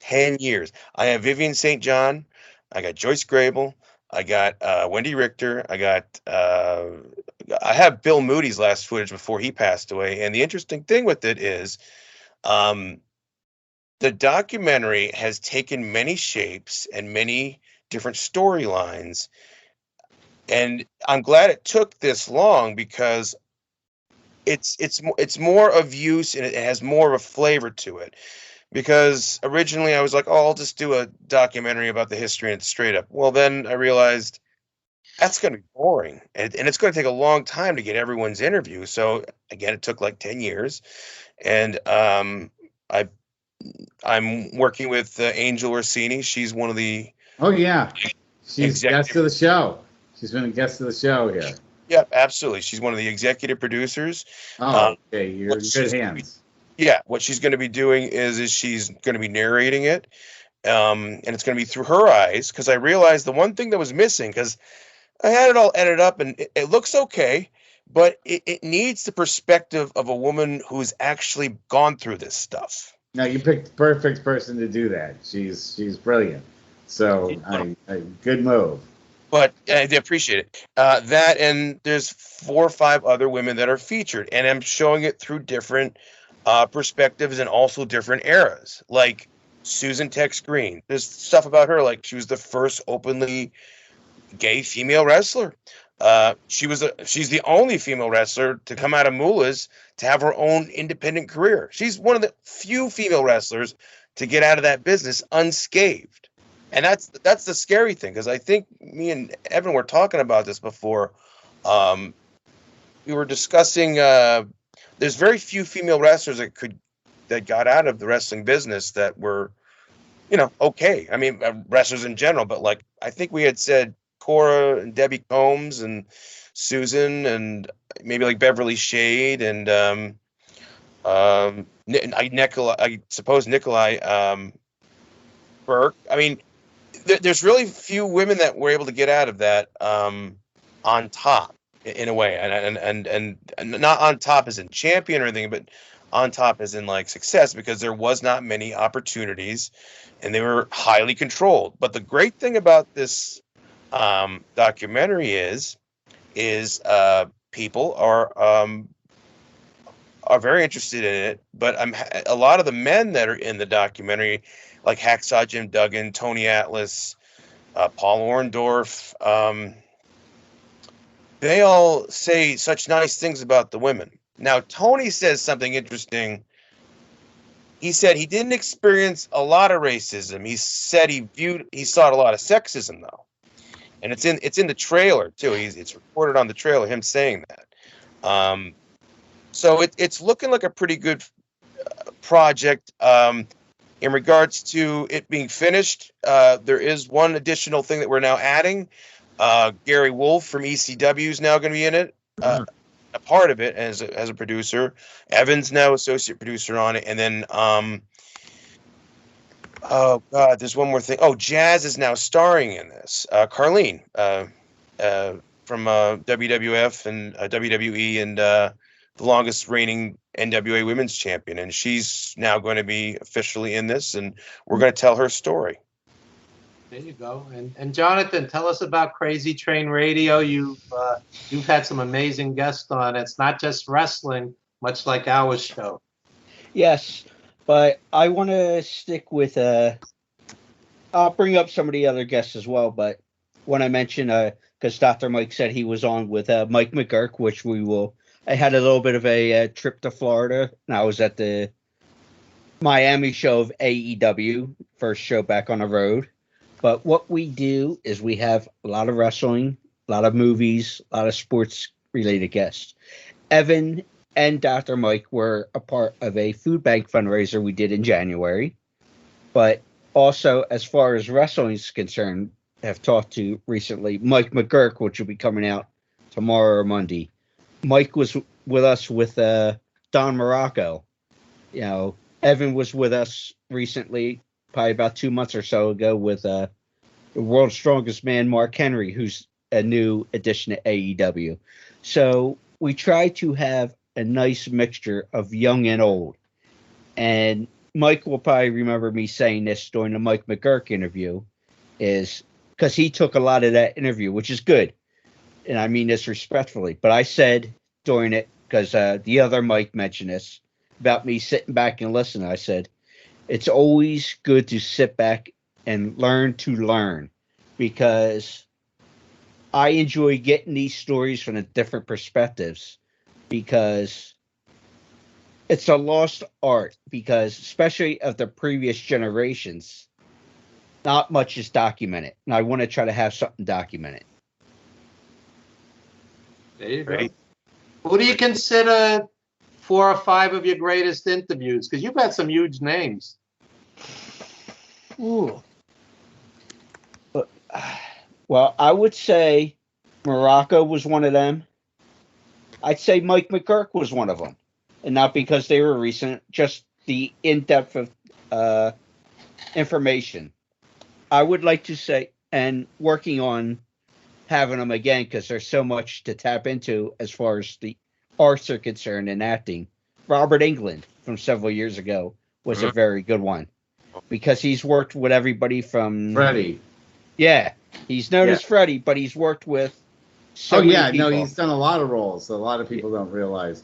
[SPEAKER 4] 10 years. I have Vivian St. John. I got Joyce Grable. I got Wendy Richter. I have Bill Moody's last footage before he passed away. And the interesting thing with it is the documentary has taken many shapes and many different storylines. And I'm glad it took this long because it's more of use and it has more of a flavor to it. Because originally I was like, oh, I'll just do a documentary about the history and it's straight up. Well, then I realized that's going to be boring. And it's going to take a long time to get everyone's interview. So, again, it took like 10 years. And I'm working with Angel Orsini. She's one of the...
[SPEAKER 1] Oh, yeah. She's guest of the show. She's been a guest of the show here.
[SPEAKER 4] Yeah, absolutely. She's one of the executive producers.
[SPEAKER 1] Oh, okay. You're in good hands.
[SPEAKER 4] Yeah, what she's going to be doing is she's going to be narrating it, and it's going to be through her eyes, because I realized the one thing that was missing, because I had it all edited up, and it looks okay, but it needs the perspective of a woman who's actually gone through this stuff.
[SPEAKER 1] No, you picked the perfect person to do that. She's brilliant. So good move.
[SPEAKER 4] But I appreciate it. That, and there's 4 or 5 other women that are featured, and I'm showing it through different perspectives and also different eras. Like Susan Tex Green, there's stuff about her, like she was the first openly gay female wrestler. She's the only female wrestler to come out of Moolah's to have her own independent career. She's one of the few female wrestlers to get out of that business unscathed. And that's the scary thing, because I think me and Evan were talking about this before. We were discussing there's very few female wrestlers that got out of the wrestling business that were, okay. I mean, wrestlers in general, but like I think we had said Cora and Debbie Combs and Susan and maybe like Beverly Shade and I suppose Nikolai Burke. I mean, there's really few women that were able to get out of that on top in a way, and not on top as in champion or anything, but on top as in like success, because there was not many opportunities and they were highly controlled. But the great thing about this documentary is people are very interested in it, but a lot of the men that are in the documentary, like Hacksaw Jim Duggan, Tony Atlas, Paul Orndorff, they all say such nice things about the women. Now, Tony says something interesting. He said he didn't experience a lot of racism. He said he saw a lot of sexism, though. And it's in the trailer, too. It's recorded on the trailer, him saying that. So it's looking like a pretty good project. In regards to it being finished, there is one additional thing that we're now adding. Gary Wolf from ECW is now going to be in it, a part of it as a producer. Evan's now associate producer on it, and then oh god, there's one more thing. Oh, Jazz is now starring in this. Carlene from WWF and WWE and the longest reigning NWA Women's Champion, and she's now going to be officially in this, and we're going to tell her story.
[SPEAKER 2] There you go. And Jonathan, tell us about Crazy Train Radio. You've had some amazing guests on. It's not just wrestling, much like our show.
[SPEAKER 5] Yes, but I want to stick with I'll bring up some of the other guests as well, but when I mentioned because Dr. Mike said he was on with Mike McGurk, which I had a little bit of a trip to Florida, and I was at the Miami show of AEW, first show back on the road. But what we do is we have a lot of wrestling, a lot of movies, a lot of sports-related guests. Evan and Dr. Mike were a part of a food bank fundraiser we did in January. But also, as far as wrestling is concerned, have talked to recently Mike McGurk, which will be coming out tomorrow or Monday. Mike was with us with Don Morocco. Evan was with us recently, probably about 2 months or so ago, with the world's strongest man, Mark Henry, who's a new addition to AEW. So we try to have a nice mixture of young and old. And Mike will probably remember me saying this during the Mike McGurk interview, is because he took a lot of that interview, which is good. And I mean this respectfully, but I said during it, because the other Mike mentioned this, about me sitting back and listening, I said, it's always good to sit back and learn to learn, because I enjoy getting these stories from the different perspectives, because it's a lost art, because especially of the previous generations, not much is documented. And I want to try to have something documented.
[SPEAKER 2] There you go. Who do you consider 4 or 5 of your greatest interviews? Because you've had some huge names.
[SPEAKER 5] Ooh. Well, I would say Morocco was one of them. I'd say Mike McGurk was one of them. And not because they were recent, just the in-depth of information. I would like to say, and working on having them again, because there's so much to tap into as far as the arts are concerned and acting. Robert Englund from several years ago was a very good one because he's worked with everybody from
[SPEAKER 1] Freddie.
[SPEAKER 5] Yeah, he's known
[SPEAKER 1] Yeah.
[SPEAKER 5] as Freddie, but he's worked with so
[SPEAKER 1] Oh
[SPEAKER 5] many
[SPEAKER 1] yeah,
[SPEAKER 5] people.
[SPEAKER 1] no, he's done a lot of roles. So a lot of people don't realize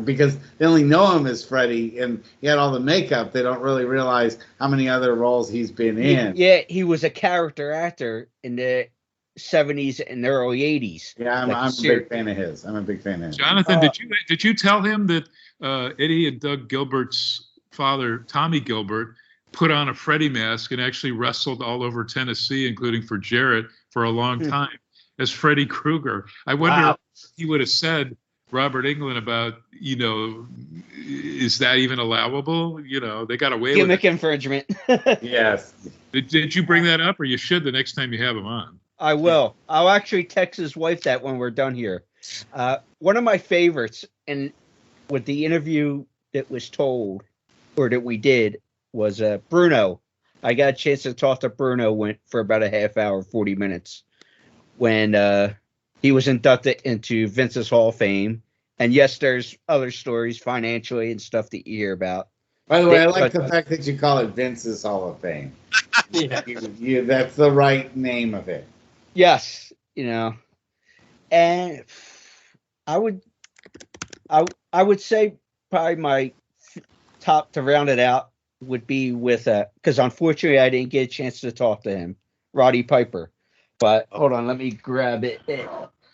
[SPEAKER 1] because they only know him as Freddie, and he had all the makeup. They don't really realize how many other roles he's been in.
[SPEAKER 5] Yeah, he was a character actor in the 70s and early 80s.
[SPEAKER 1] Yeah, I'm a big fan of his. I'm a big fan of his.
[SPEAKER 3] Jonathan, did you tell him that Eddie and Doug Gilbert's father, Tommy Gilbert, put on a Freddie mask and actually wrestled all over Tennessee, including for Jarrett, for a long time as Freddy Krueger? I wonder if he would have said Robert Englund about, is that even allowable? They got away with it.
[SPEAKER 5] Gimmick infringement.
[SPEAKER 1] Yes.
[SPEAKER 3] Did you bring that up, or you should the next time you have him on?
[SPEAKER 5] I will. I'll actually text his wife that when we're done here. One of my favorites, and with the interview that was told, or that we did, was Bruno. I got a chance to talk to Bruno went for about a half hour, 40 minutes, when he was inducted into Vince's Hall of Fame. And yes, there's other stories financially and stuff that you hear about.
[SPEAKER 1] By the way, I like the fact that you call it Vince's Hall of Fame.
[SPEAKER 2] Yeah.
[SPEAKER 1] That's the right name of it.
[SPEAKER 5] Yes, and I would say probably my top to round it out would be with because unfortunately I didn't get a chance to talk to him, Roddy Piper. But hold on, let me grab it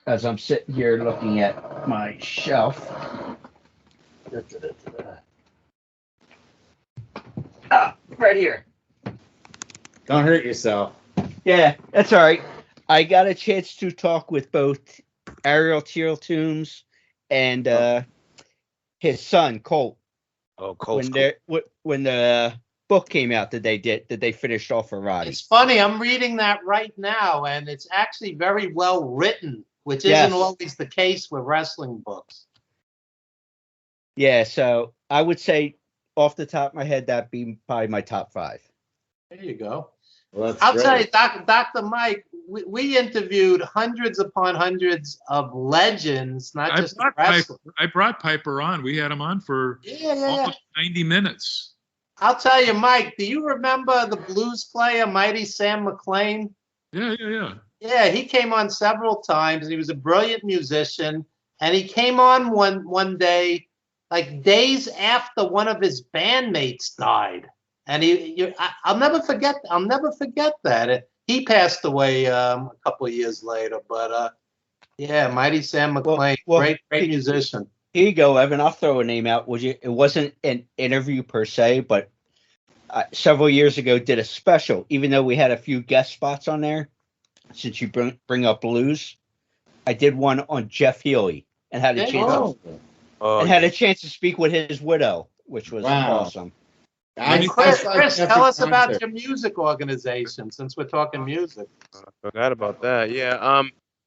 [SPEAKER 5] as I'm sitting here looking at my shelf. Right here.
[SPEAKER 1] Don't hurt yourself.
[SPEAKER 5] Yeah, that's all right. I got a chance to talk with both Ariel Teal-Toombs and his son Colt.
[SPEAKER 4] Oh, Colt.
[SPEAKER 5] When the book came out that they finished off for Roddy.
[SPEAKER 2] It's funny. I'm reading that right now, and it's actually very well written, which
[SPEAKER 5] Yes.
[SPEAKER 2] isn't always the case with wrestling books.
[SPEAKER 5] Yeah, so I would say off the top of my head that'd be probably my top 5.
[SPEAKER 2] There you go.
[SPEAKER 1] Well, that's
[SPEAKER 2] I'll
[SPEAKER 1] great.
[SPEAKER 2] tell you, Dr. Mike, we interviewed hundreds upon hundreds of legends, not just wrestlers.
[SPEAKER 3] I brought Piper on. We had him on for almost 90 minutes.
[SPEAKER 2] I'll tell you, Mike, do you remember the blues player, Mighty Sam McLean?
[SPEAKER 3] Yeah.
[SPEAKER 2] Yeah, he came on several times. He was a brilliant musician, and he came on one day, like days after one of his bandmates died. And I'll never forget that. He passed away a couple of years later. But yeah, Mighty Sam McLean, great musician.
[SPEAKER 5] Here you go, Evan. I'll throw a name out. It wasn't an interview per se, but several years ago did a special. Even though we had a few guest spots on there, since you bring up blues, I did one on Jeff Healey and had a chance. Had a chance to speak with his widow, which was awesome.
[SPEAKER 2] Chris, tell us about your music organization, since we're talking music.
[SPEAKER 4] Forgot about that. Yeah.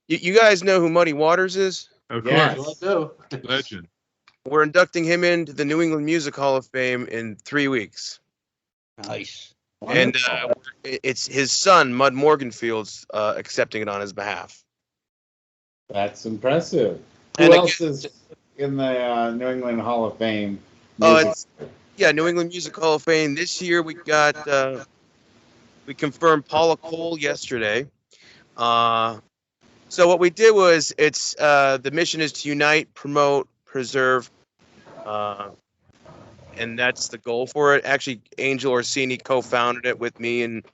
[SPEAKER 4] You guys know who Muddy Waters is?
[SPEAKER 3] Of
[SPEAKER 1] Yes.
[SPEAKER 3] course.
[SPEAKER 2] Sure do.
[SPEAKER 3] Legend.
[SPEAKER 4] We're inducting him into the New England Music Hall of Fame in 3 weeks.
[SPEAKER 5] Nice.
[SPEAKER 4] And it's his son, Mud Morganfield's, accepting it on his behalf.
[SPEAKER 1] That's impressive.
[SPEAKER 4] And
[SPEAKER 1] Who else is in the New England Hall of Fame?
[SPEAKER 4] New England Music Hall of Fame. This year we got, we confirmed Paula Cole yesterday. So what we did was the mission is to unite, promote, preserve, and that's the goal for it. Actually, Angel Orsini co-founded it with me, and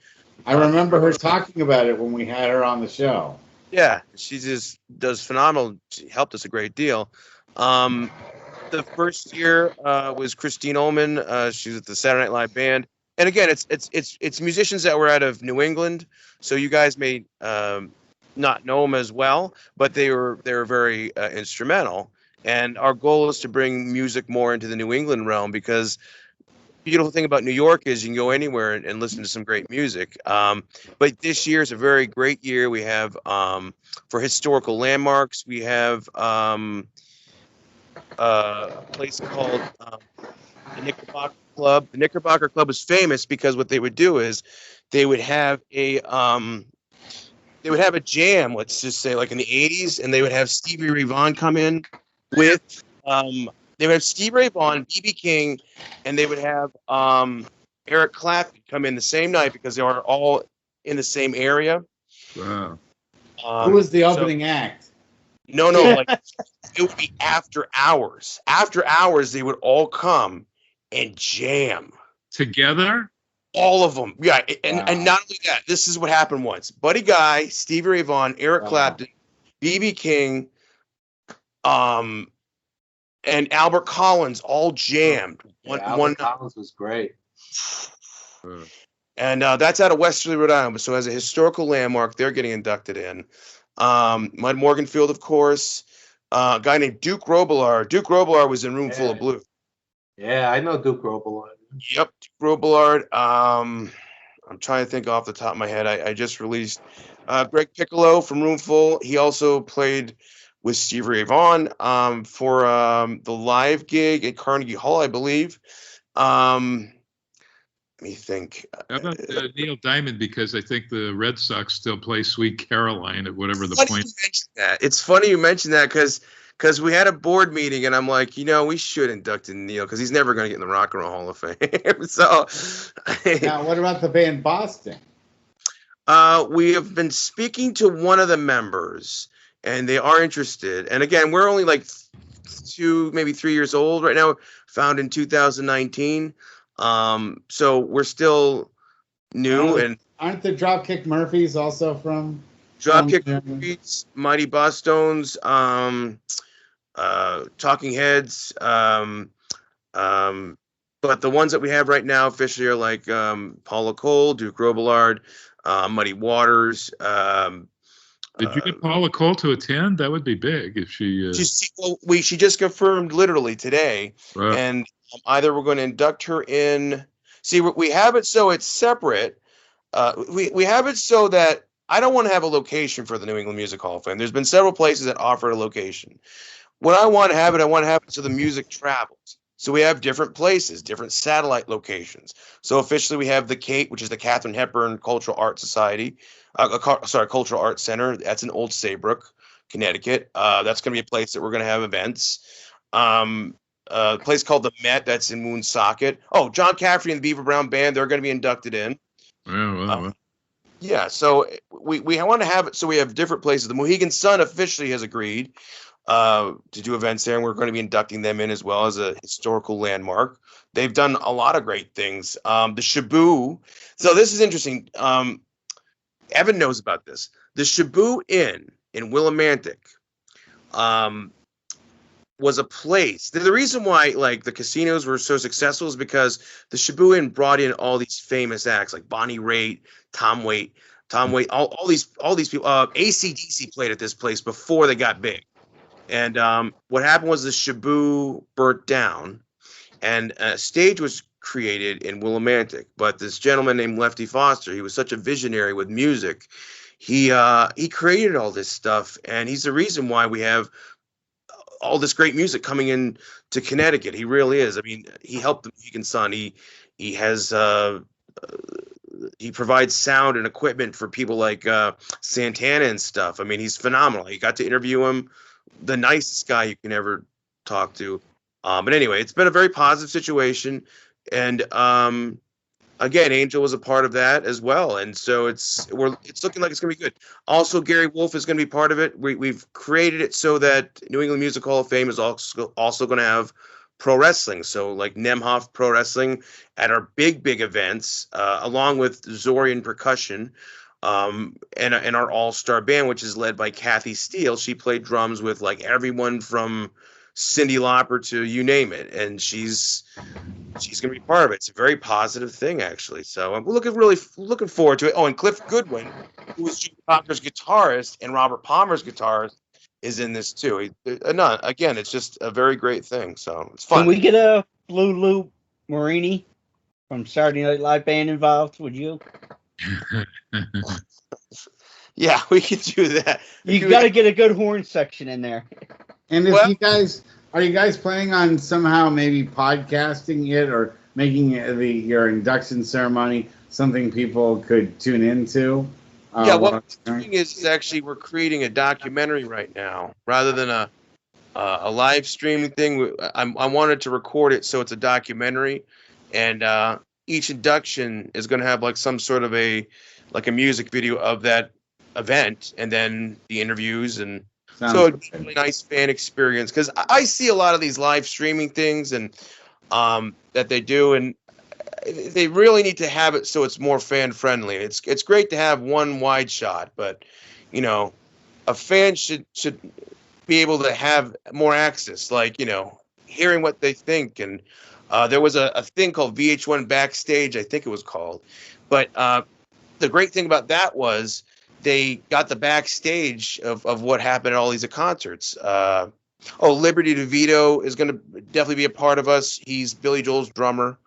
[SPEAKER 1] I remember her talking about it when we had her on the show.
[SPEAKER 4] Yeah, she just does phenomenal. She helped us a great deal. The first year was Christine Ullman. She was at the Saturday Night Live band, and again, it's musicians that were out of New England. So you guys may not know them as well, but they were very instrumental. And our goal is to bring music more into the New England realm, because the beautiful thing about New York is you can go anywhere and listen to some great music. But this year is a very great year. We have, for historical landmarks, we have a place called the Knickerbocker Club. The Knickerbocker Club is famous because what they would do is they would have a jam, let's just say like in the 80s, and they would have Stevie Ray Vaughan come in with They would have Steve Ray Vaughan, BB King, and they would have Eric Clapton come in the same night because they were all in the same area.
[SPEAKER 3] Wow.
[SPEAKER 1] Who was the opening act?
[SPEAKER 4] No, like it would be after hours. After hours, they would all come and jam
[SPEAKER 3] Together?
[SPEAKER 4] all of them. Yeah, and
[SPEAKER 1] Wow.
[SPEAKER 4] and not only that, this is what happened once. Buddy Guy, Stevie Ray Vaughan, Eric
[SPEAKER 1] Wow.
[SPEAKER 4] Clapton, BB King, and Albert Collins all jammed.
[SPEAKER 2] Albert Collins was great.
[SPEAKER 4] And that's out of Westerly, Rhode Island. So as a historical landmark, they're getting inducted in. Mud Morganfield, of course. A guy named Duke Robillard. Duke Robillard was in Room Full of Blue.
[SPEAKER 2] Yeah, I know Duke Robillard.
[SPEAKER 4] Yep, Duke Robillard. I'm trying to think off the top of my head. I just released Greg Piccolo from Room Full. He also played with Steve Ray Vaughan for the live gig at Carnegie Hall, I believe. Let me think.
[SPEAKER 3] How about Neil Diamond? Because I think the Red Sox still play Sweet Caroline at whatever the point.
[SPEAKER 4] It's funny you mentioned that because we had a board meeting and I'm like, we should induct in Neil because he's never going to get in the Rock and Roll Hall of Fame. So
[SPEAKER 1] now, what about the band Boston?
[SPEAKER 4] We have been speaking to one of the members and they are interested. And again, we're only like 2, maybe 3 years old right now, found in 2019. So we're still new. And
[SPEAKER 1] aren't the Dropkick Murphys also from
[SPEAKER 4] Dropkick Murphys, Mighty Bosstones, Talking Heads, but the ones that we have right now officially are like Paula Cole, Duke Robillard, Muddy Waters.
[SPEAKER 3] Did you get Paula Cole to attend? That would be big if she.
[SPEAKER 4] She just confirmed literally today,
[SPEAKER 3] Wow.
[SPEAKER 4] and either we're going to induct her in. See, we have it so it's separate. We have it so that I don't want to have a location for the New England Music Hall of Fame. There's been several places that offer a location. When I want to have it so the music travels. So we have different places, different satellite locations. So officially we have the Kate, which is the Katharine Hepburn Cultural Arts Society, Cultural Arts Center. That's in Old Saybrook, Connecticut. That's going to be a place that we're going to have events. A place called the Met, that's in Woonsocket. Oh, John Cafferty and the Beaver Brown Band, they're going to be inducted in.
[SPEAKER 3] Wow.
[SPEAKER 4] Yeah, so we want to have it so we have different places. The Mohegan Sun officially has agreed to do events there, and we're going to be inducting them in as well as a historical landmark. They've done a lot of great things. The Shaboo. So this is interesting. Evan knows about this. The Shaboo Inn in Willimantic was a place. The reason why like the casinos were so successful is because the Shaboo Inn brought in all these famous acts like Bonnie Raitt, Tom Waite, all these people. AC/DC played at this place before they got big. And what happened was the Shaboo burnt down, and a stage was created in Willimantic. But this gentleman named Lefty Foster, he was such a visionary with music. He created all this stuff, and he's the reason why we have all this great music coming in to Connecticut. He really is. I mean, he helped the Mohegan Sun. He has he provides sound and equipment for people like Santana and stuff. I mean, he's phenomenal. You got to interview him. The nicest guy you can ever talk to. But anyway, it's been a very positive situation. And again, Angel was a part of that as well. And so it's looking like it's going to be good. Also, Gary Wolf is going to be part of it. We've created it so that New England Music Hall of Fame is also going to have pro wrestling. So like Nemhoff Pro Wrestling at our big events, along with Zorian Percussion. And our all-star band, which is led by Kathy Steele. She played drums with like everyone from Cyndi Lauper to you name it, and she's gonna be part of it. It's a very positive thing, actually. So I'm really looking forward to it. Oh, and Cliff Goodwin, who was Jim Cocker's guitarist and Robert Palmer's guitarist, is in this too. Again, it's just a very great thing. So it's fun.
[SPEAKER 5] Can we get a Blue Lou Marini from Saturday Night Live band involved? Would you?
[SPEAKER 4] Yeah, we could do that.
[SPEAKER 5] You got to get a good horn section in there.
[SPEAKER 1] And if are you guys planning on somehow maybe podcasting it or making your induction ceremony something people could tune into?
[SPEAKER 4] Yeah, what we're doing is actually we're creating a documentary right now rather than a a live streaming thing. I wanted to record it so it's a documentary, and each induction is going to have like some sort of a music video of that event, and then the interviews, and so it'd be a really nice fan experience, because I see a lot of these live streaming things and that they do, and they really need to have it so it's more fan friendly. It's great to have one wide shot, but a fan should be able to have more access, like hearing what they think. And there was a thing called VH1 Backstage, I think it was called, but the great thing about that was they got the backstage of what happened at all these concerts. Liberty DeVito is going to definitely be a part of us. He's Billy Joel's drummer.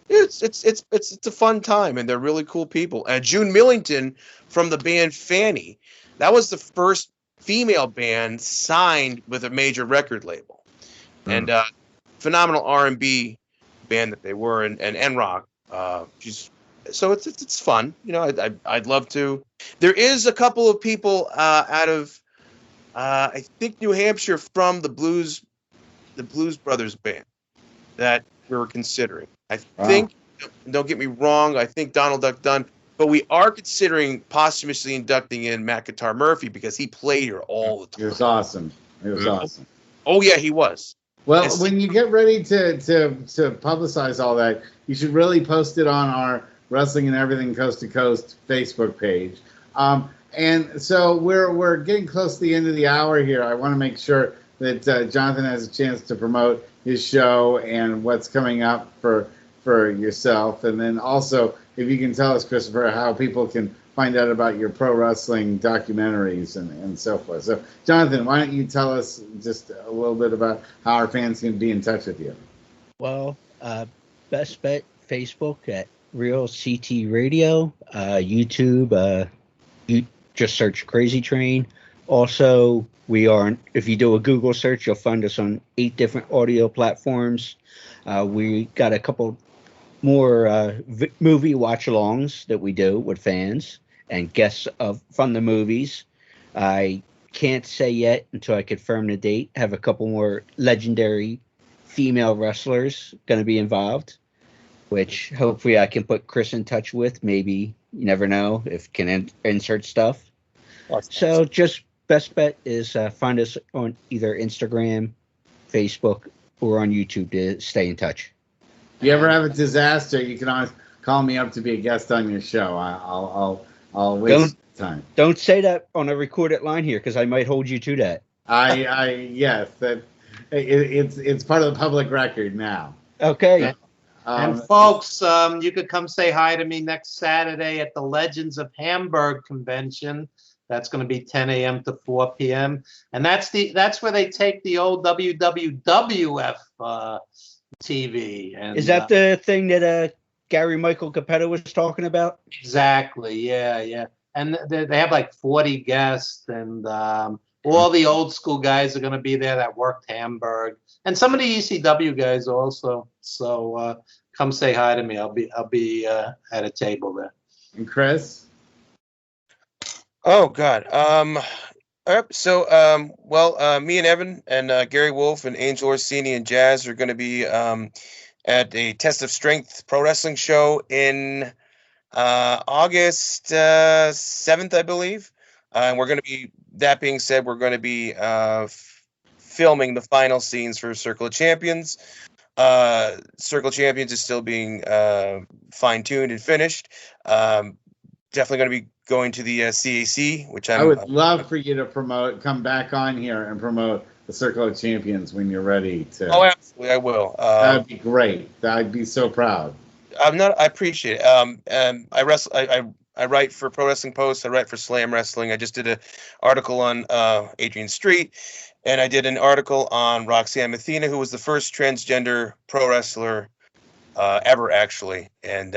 [SPEAKER 4] It's a fun time, and they're really cool people. And June Millington from the band Fanny, that was the first female band signed with a major record label, and phenomenal R&B band that they were, and rock. So it's fun. I'd love to. There is a couple of people out of I think New Hampshire from the Blues Brothers band that we were considering. I think, don't get me wrong, I think Donald Duck Dunn, but we are considering posthumously inducting in Matt Guitar Murphy, because he played here all the time.
[SPEAKER 1] It was awesome. Awesome.
[SPEAKER 4] Oh yeah, he was.
[SPEAKER 1] Well, when you get ready to publicize all that, you should really post it on our Wrestling and Everything Coast to Coast Facebook page. And so we're getting close to the end of the hour here. I want to make sure that Jonathan has a chance to promote his show and what's coming up for yourself. And then also, if you can tell us, Christopher, how people can find out about your pro wrestling documentaries and so forth. So, Jonathan, why don't you tell us just a little bit about how our fans can be in touch with you?
[SPEAKER 5] Well, best bet, Facebook at Real CT Radio, YouTube, you just search Crazy Train. Also, we are, if you do a Google search, you'll find us on 8 different audio platforms. We got a couple more movie watch-alongs that we do with fans and guests from the movies. I can't say yet until I confirm the date. Have a couple more legendary female wrestlers going to be involved, which hopefully I can put Chris in touch with. Maybe, you never know, if can insert stuff. So just best bet is find us on either Instagram, Facebook, or on YouTube to stay in touch.
[SPEAKER 1] If you ever have a disaster, you can always call me up to be a guest on your show. I'll waste time.
[SPEAKER 5] Don't say that on a recorded line here, because I might hold you to that.
[SPEAKER 1] Yes, it's part of the public record now.
[SPEAKER 5] Okay.
[SPEAKER 2] And folks, you could come say hi to me next Saturday at the Legends of Hamburg convention. That's going to be 10 a.m. to 4 p.m. And that's where they take the old WWF TV. And,
[SPEAKER 5] is that the thing that Gary Michael Capetta was talking about?
[SPEAKER 2] Exactly. Yeah. And they have like 40 guests, and all the old school guys are going to be there that worked Hamburg, and some of the ECW guys also. So come say hi to me. I'll be at a table there.
[SPEAKER 1] And Chris?
[SPEAKER 4] Oh God. All right. So me and Evan and Gary Wolf and Angel Orsini and Jazz are going to be at a Test of Strength pro wrestling show in August 7th, I believe. And we're going to be, that being said, we're going to be filming the final scenes for Circle of Champions. Circle of Champions is still being fine-tuned and finished. Definitely going to be going to the CAC, which I
[SPEAKER 1] would love for you to come back on here and promote the Circle of Champions when you're ready to.
[SPEAKER 4] Oh, absolutely, I will.
[SPEAKER 1] That'd be great. I'd be so proud.
[SPEAKER 4] I appreciate it. I write for Pro Wrestling Post. I write for Slam Wrestling. I just did an article on Adrian Street, and I did an article on Roxanne Mathena, who was the first transgender pro wrestler ever, actually. And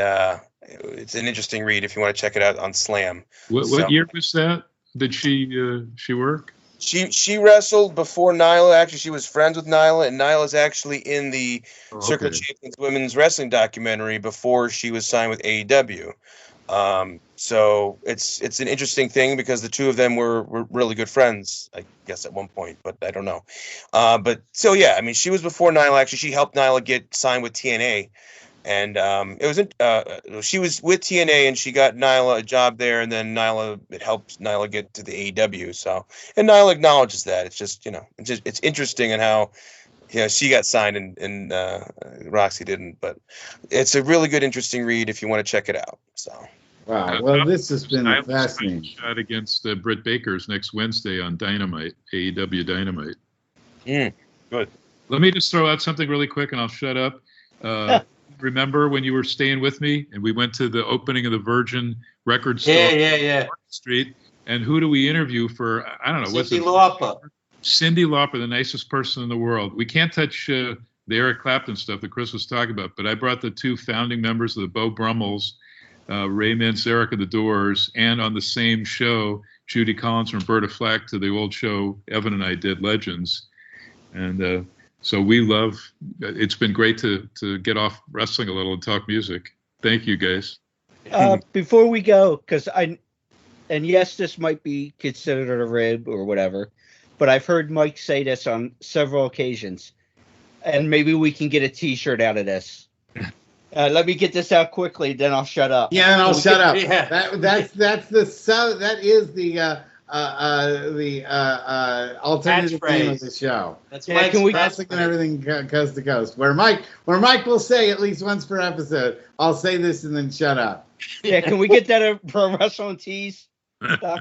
[SPEAKER 4] it's an interesting read if you want to check it out on Slam.
[SPEAKER 3] What year was that? Did she work?
[SPEAKER 4] She wrestled before Nyla. Actually, she was friends with Nyla, and Nyla's actually in the Circle of Champions women's wrestling documentary before she was signed with AEW. So it's an interesting thing because the two of them were really good friends, I guess, at one point, but I don't know. But so yeah, I mean, she was before Nyla. Actually, she helped Nyla get signed with TNA, and she was with TNA and she got Nyla a job there, and then it helped Nyla get to the AEW. So, and Nyla acknowledges that. It's just it's interesting in how she got signed and Roxy didn't, but it's a really good, interesting read if you want to check it out. So.
[SPEAKER 1] Wow. Well, this has been fascinating.
[SPEAKER 3] Shot against Britt Baker's next Wednesday on Dynamite, AEW Dynamite.
[SPEAKER 4] Good.
[SPEAKER 3] Let me just throw out something really quick, and I'll shut up. Remember when you were staying with me, and we went to the opening of the Virgin Record store,
[SPEAKER 2] Yeah.
[SPEAKER 3] Street, and who do we interview for? I don't know.
[SPEAKER 2] Cyndi Lauper.
[SPEAKER 3] Cyndi Lauper, the nicest person in the world. We can't touch the Eric Clapton stuff that Chris was talking about, but I brought the two founding members of the Beau Brummels, Ray Manzarek of the Doors, and on the same show, Judy Collins from Roberta Flack, to the old show Evan and I did, Legends. And so it's been great to get off wrestling a little and talk music. Thank you, guys.
[SPEAKER 5] Before we go, yes, this might be considered a rib or whatever, but I've heard Mike say this on several occasions, and maybe we can get a T-shirt out of this. Let me get this out quickly, then I'll shut up.
[SPEAKER 1] Yeah, and I'll shut up.
[SPEAKER 2] Yeah.
[SPEAKER 1] That is the alternative name of the show.
[SPEAKER 2] That's
[SPEAKER 5] Yeah, can we
[SPEAKER 1] Wrestling and everything coast to coast. Where Mike will say at least once per episode, I'll say this and then shut up.
[SPEAKER 5] Yeah, can we get that at Pro Wrestling Tees?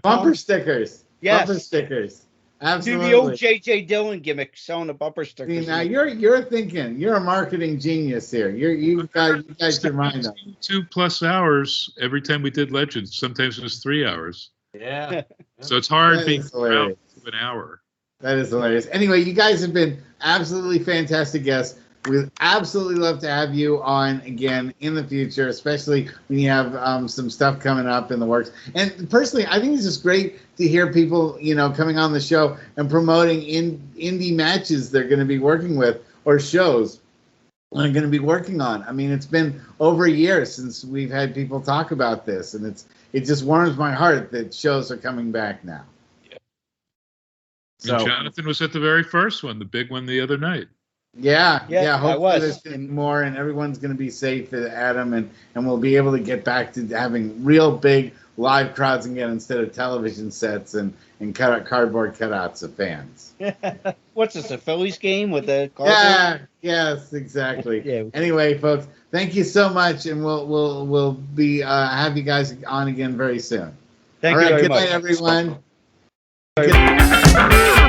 [SPEAKER 1] Bumper stickers.
[SPEAKER 5] Yes.
[SPEAKER 1] Bumper stickers. Absolutely.
[SPEAKER 5] Do the old J.J. Dillon gimmick, selling the bumper stickers.
[SPEAKER 1] See, now you're thinking. You're a marketing genius here. You got your mind on.
[SPEAKER 3] 2+ hours every time we did Legends. Sometimes it was 3 hours.
[SPEAKER 2] Yeah.
[SPEAKER 3] So it's hard
[SPEAKER 1] That
[SPEAKER 3] being
[SPEAKER 1] is hilarious.
[SPEAKER 3] out to an hour.
[SPEAKER 1] That is hilarious. Anyway, you guys have been absolutely fantastic guests. We'd absolutely love to have you on again in the future, especially when you have some stuff coming up in the works. And personally, I think it's just great to hear people, coming on the show and promoting indie matches they're going to be working with, or shows they're going to be working on. I mean, it's been over a year since we've had people talk about this, and it just warms my heart that shows are coming back now.
[SPEAKER 3] Yeah.
[SPEAKER 1] So,
[SPEAKER 3] And Jonathan was at the very first one, the big one the other night.
[SPEAKER 1] Yeah.
[SPEAKER 5] I
[SPEAKER 1] Hopefully
[SPEAKER 5] was.
[SPEAKER 1] there's gonna be more, and everyone's going to be safe at Adam, and we'll be able to get back to having real big live crowds again instead of television sets and cardboard cutouts of fans.
[SPEAKER 5] What's this, a Phillies game with the
[SPEAKER 1] Yeah. Yes. Exactly.
[SPEAKER 5] Yeah.
[SPEAKER 1] Anyway, folks, thank you so much, and we'll be have you guys on again very soon.
[SPEAKER 5] Thank
[SPEAKER 1] All
[SPEAKER 5] you
[SPEAKER 1] right.
[SPEAKER 5] very
[SPEAKER 1] Good
[SPEAKER 5] much.
[SPEAKER 1] night, everyone.
[SPEAKER 5] Very